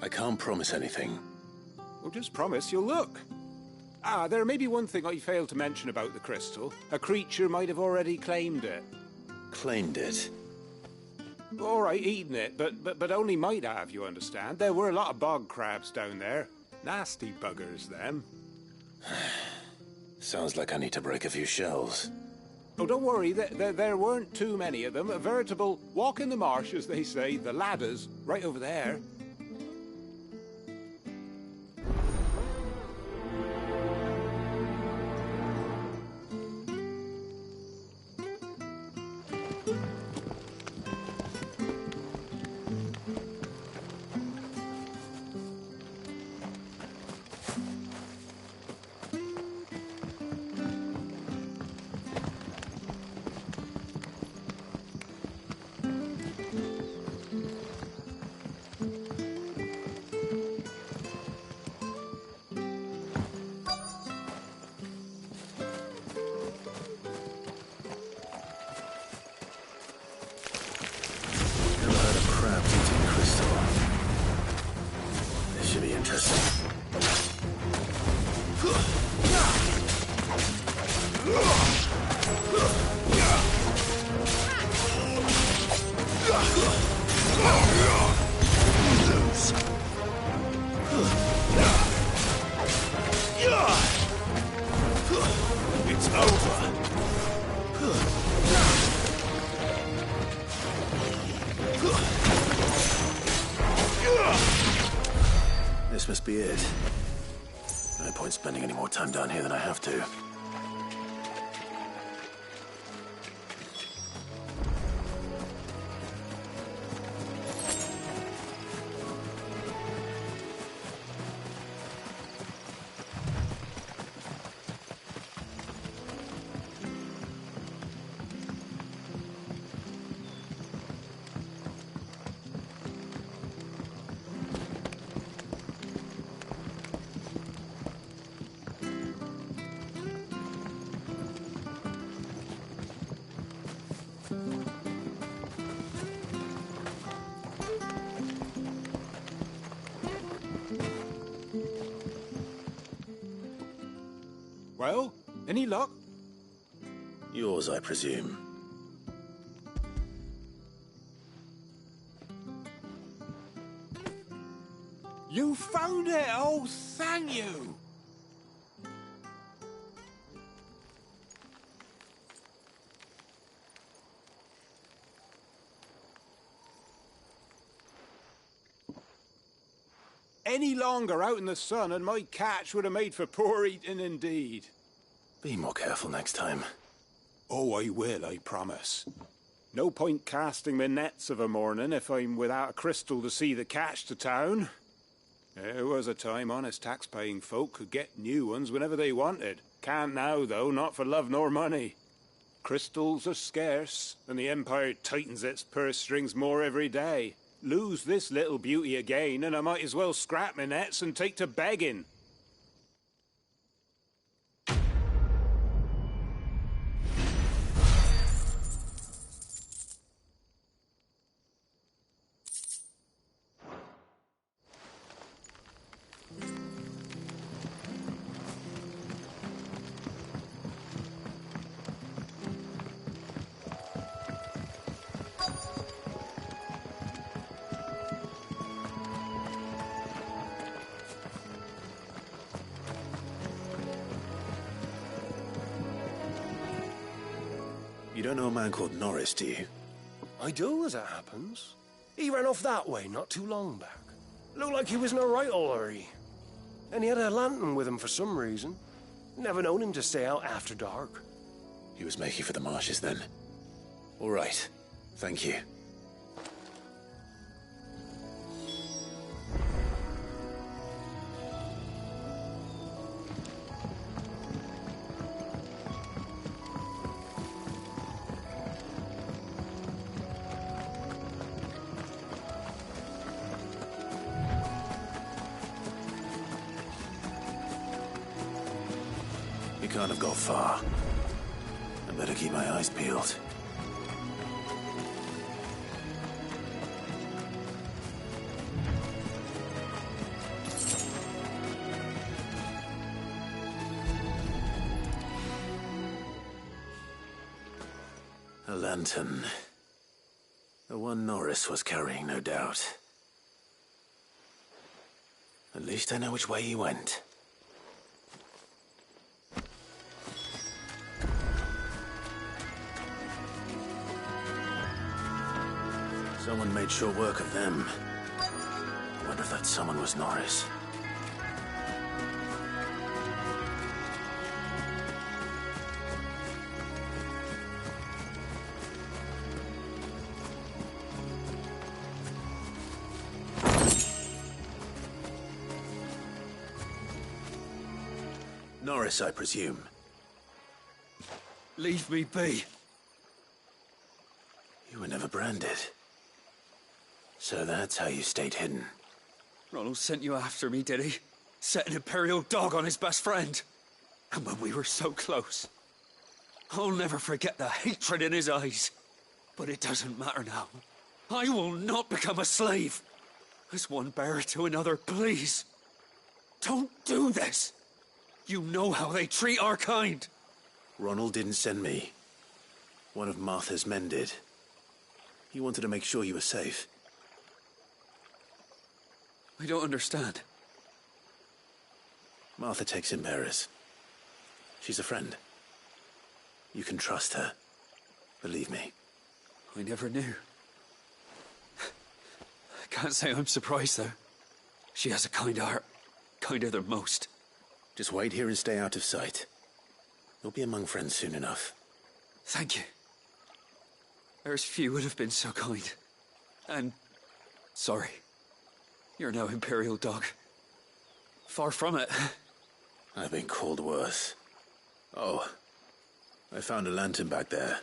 I can't promise anything. Well, just promise you'll look. There may be one thing I failed to mention about the crystal. A creature might have already claimed it. Claimed it? All right, eaten it, but only might have, you understand. There were a lot of bog crabs down there. Nasty buggers, them. Sounds like I need to break a few shells. Oh, don't worry, there weren't too many of them. A veritable walk in the marsh, as they say, the ladders, right over there. It's over. This must be it. No point spending any more time down here than I have to. Well, any luck? Yours, I presume. You found it! Oh, thank you! Any longer out in the sun and my catch would have made for poor eating indeed. Be more careful next time. Oh, I will, I promise. No point casting my nets of a morning if I'm without a crystal to see the catch to town. There was a time honest tax-paying folk could get new ones whenever they wanted. Can't now, though, not for love nor money. Crystals are scarce, and the Empire tightens its purse strings more every day. Lose this little beauty again, and I might as well scrap my nets and take to begging. You don't know a man called Norris, do you? I do, as it happens. He ran off that way not too long back. Looked like he was in a right old hurry. And he had a lantern with him for some reason. Never known him to stay out after dark. He was making for the marshes then. All right. Thank you. He can't have got far. I better keep my eyes peeled. lantern. The one Norris was carrying, no doubt. At least I know which way he went. Someone made short work of them. I wonder if that someone was Norris. Norris, I presume. Leave me be. You were never branded. So that's how you stayed hidden. Ronald sent you after me, did he? Set an Imperial dog on his best friend. And when we were so close. I'll never forget the hatred in his eyes. But it doesn't matter now. I will not become a slave. As one bearer to another, please. Don't do this. You know how they treat our kind. Ronald didn't send me. One of Martha's men did. He wanted to make sure you were safe. I don't understand. Martha takes in bearers. She's a friend. You can trust her. Believe me. I never knew. I can't say I'm surprised, though. She has a kind heart. Kinder than most. Just wait here and stay out of sight. You'll be among friends soon enough. Thank you. There's few would have been so kind. And sorry. You're no Imperial dog. Far from it. I've been called worse. Oh, I found a lantern back there.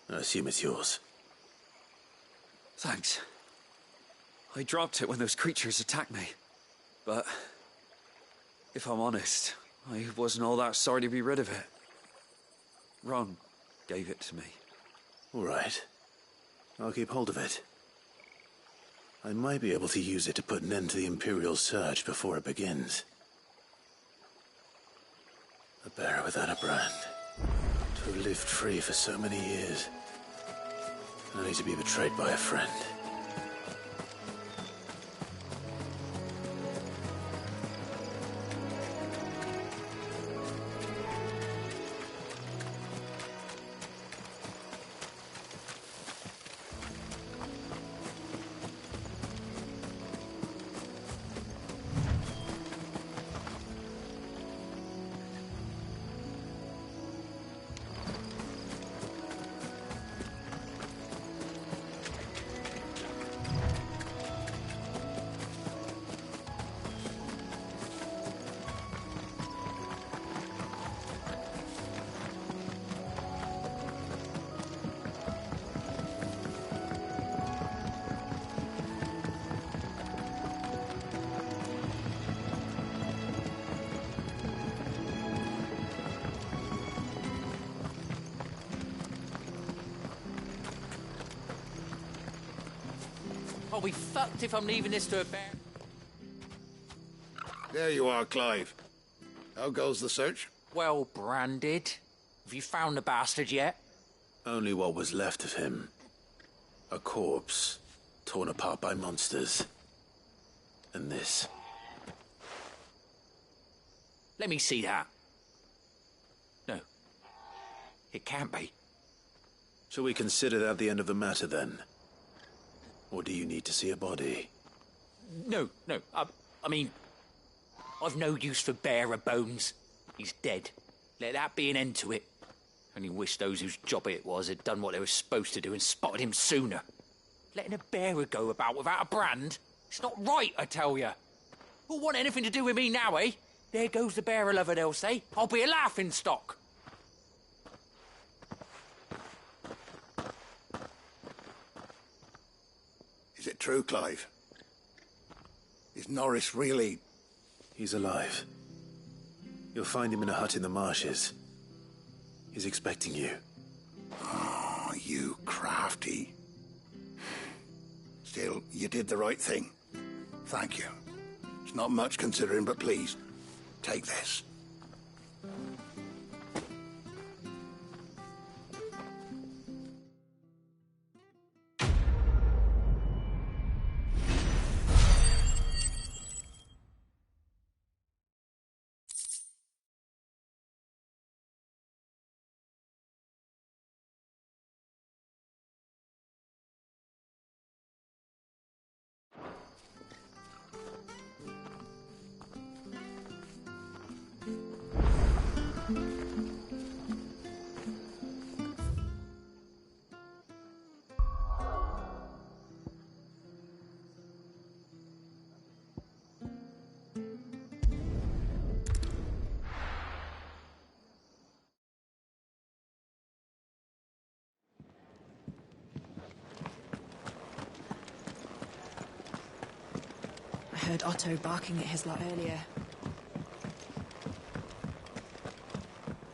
I assume it's yours. Thanks. I dropped it when those creatures attacked me. But if I'm honest, I wasn't all that sorry to be rid of it. Ron gave it to me. All right. I'll keep hold of it. I might be able to use it to put an end to the Imperial search before it begins. A bearer without a brand. To have lived free for so many years. Only to be betrayed by a friend. I'll be fucked if I'm leaving this to a bear. There you are, Clive. How goes the search? Well branded. Have you found the bastard yet? Only what was left of him. A corpse, torn apart by monsters. And this. Let me see that. No. It can't be. Shall we consider that the end of the matter, then? Or do you need to see a body? No. I mean, I've no use for bearer bones. He's dead. Let that be an end to it. Only wish those whose job it was had done what they were supposed to do and spotted him sooner. Letting a bearer go about without a brand? It's not right, I tell you. Who'll want anything to do with me now, eh? There goes the bearer lover, they'll say. I'll be a laughingstock. Is it true, Clive? Is Norris really... He's alive. You'll find him in a hut in the marshes. He's expecting you. Oh, you crafty. Still, you did the right thing. Thank you. It's not much considering, but please, take this. heard Otto barking at his lot earlier.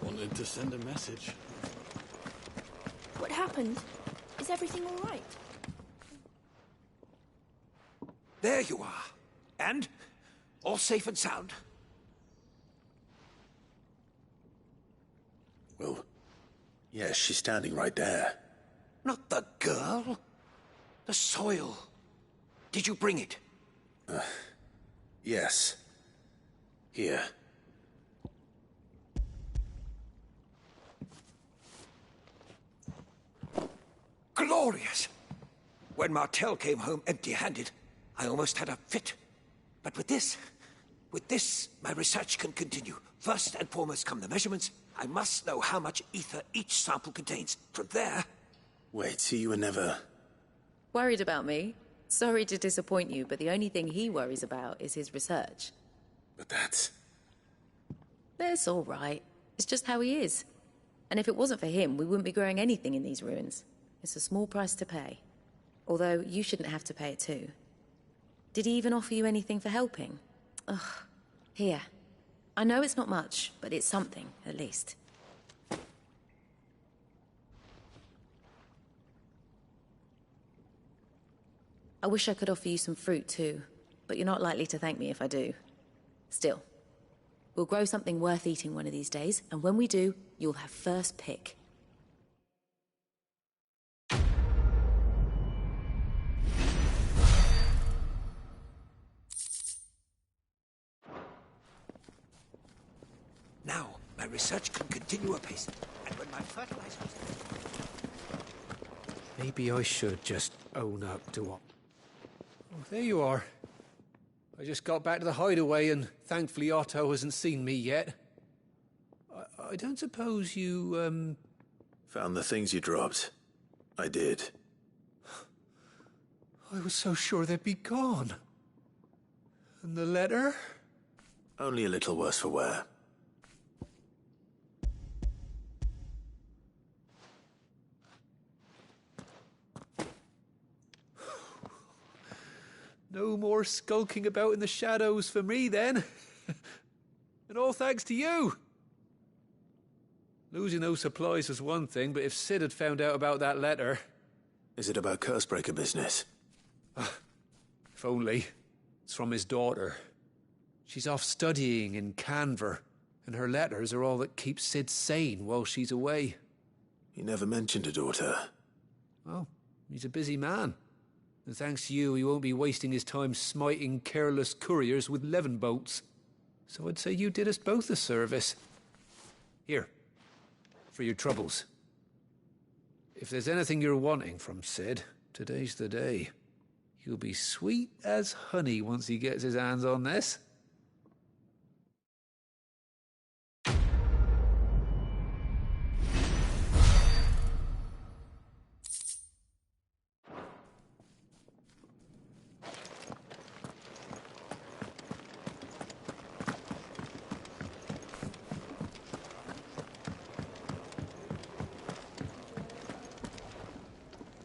Wanted to send a message. What happened? Is everything all right? There you are. And? All safe and sound? Well, yes, she's standing right there. Not the girl. The soil. Did you bring it? Yes. Here. Glorious! When Martel came home empty-handed, I almost had a fit. But with this, my research can continue. First and foremost come the measurements. I must know how much ether each sample contains. From there... Wait, so you were never... Worried about me? Sorry to disappoint you, but the only thing he worries about is his research. But that's... That's all right. It's just how he is. And if it wasn't for him, we wouldn't be growing anything in these ruins. It's a small price to pay. Although, you shouldn't have to pay it too. Did he even offer you anything for helping? Ugh. Here. I know it's not much, but it's something, at least. I wish I could offer you some fruit too, but you're not likely to thank me if I do. Still, we'll grow something worth eating one of these days, and when we do, you'll have first pick. Now, my research can continue apace. And when my fertilizers... Maybe I should just own up to what... Oh, there you are. I just got back to the hideaway and thankfully Otto hasn't seen me yet. I don't suppose you, Found the things you dropped. I did. I was so sure they'd be gone. And the letter? Only a little worse for wear. No more skulking about in the shadows for me, then. And all thanks to you. Losing those supplies was one thing, but if Sid had found out about that letter... Is it about Cursebreaker business? If only. It's from his daughter. She's off studying in Canver, and her letters are all that keeps Sid sane while she's away. He never mentioned a daughter. Oh, he's a busy man. And thanks to you, he won't be wasting his time smiting careless couriers with levin bolts. So I'd say you did us both a service. Here, for your troubles. If there's anything you're wanting from Sid, today's the day. He'll be sweet as honey once he gets his hands on this.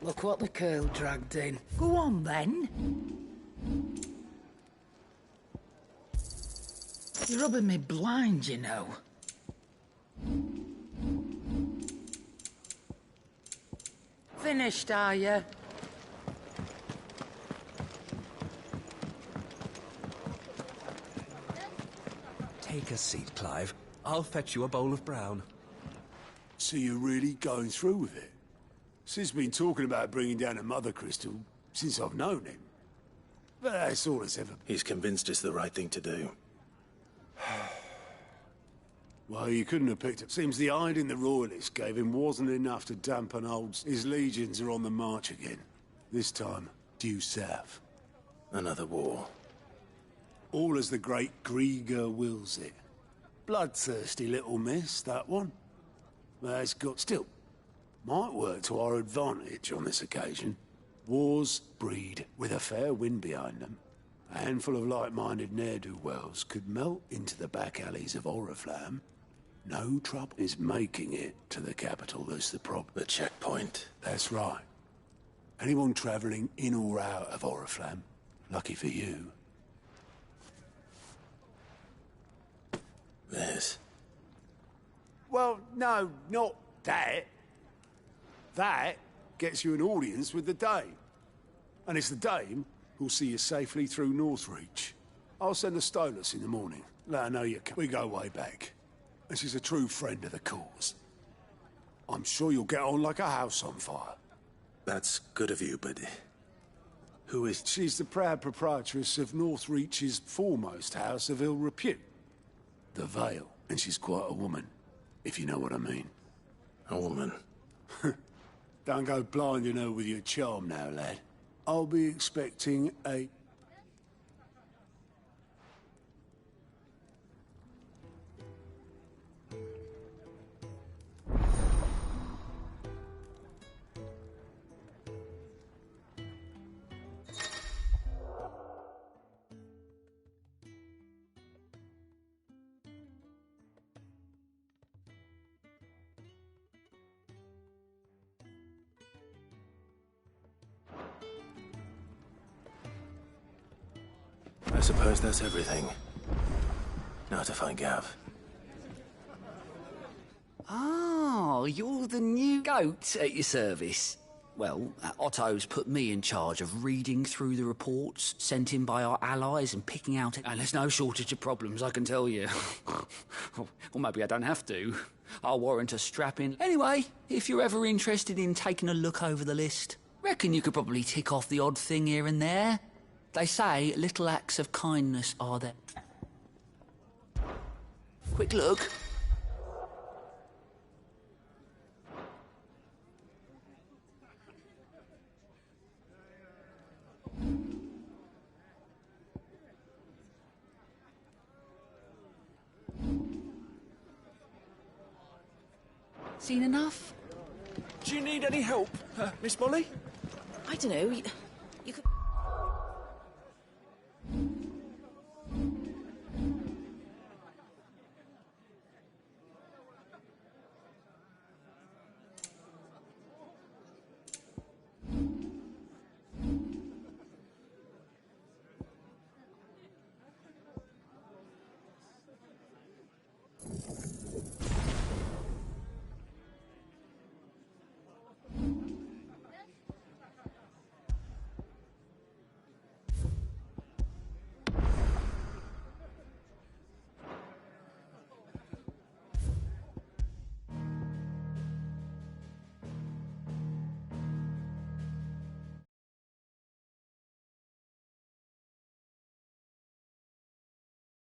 Look what the curl dragged in. Go on, then. You're rubbing me blind, you know. Finished, are you? Take a seat, Clive. I'll fetch you a bowl of brown. So you're really going through with it? Sid's been talking about bringing down a mother crystal since I've known him. But that's all it's ever... He's convinced it's the right thing to do. Well, you couldn't have picked it. Seems the hiding the royalists gave him wasn't enough to dampen Old's. His legions are on the march again. This time, due south. Another war. All as the great Grieger wills it. Bloodthirsty little miss, that one. But it's got... Still, might work to our advantage on this occasion. Wars breed with a fair wind behind them. A handful of like-minded ne'er-do-wells could melt into the back alleys of Oriflamme. No trouble is making it to the capital, that's the problem. The checkpoint. That's right. Anyone travelling in or out of Oriflamme, lucky for you, This? Well, no, not that. That gets you an audience with the Dame. And it's the Dame who'll see you safely through Northreach. I'll send a Stolas in the morning. Let her know you come. We go way back. And she's a true friend of the cause. I'm sure you'll get on like a house on fire. That's good of you, but... who is... She's the proud proprietress of Northreach's foremost house of ill repute. The Vale. And she's quite a woman, if you know what I mean. A woman? Don't go blinding her with your charm now, lad. I'll be expecting a... I suppose that's everything. Now to find Gav. Oh, you're the new goat at your service. Well, Otto's put me in charge of reading through the reports sent in by our allies and picking out... And there's no shortage of problems, I can tell you. Or maybe I don't have to. I'll warrant a strap-in. Anyway, if you're ever interested in taking a look over the list, reckon you could probably tick off the odd thing here and there. They say little acts of kindness are there. Quick look. Seen enough? Do you need any help, Miss Molly? I don't know.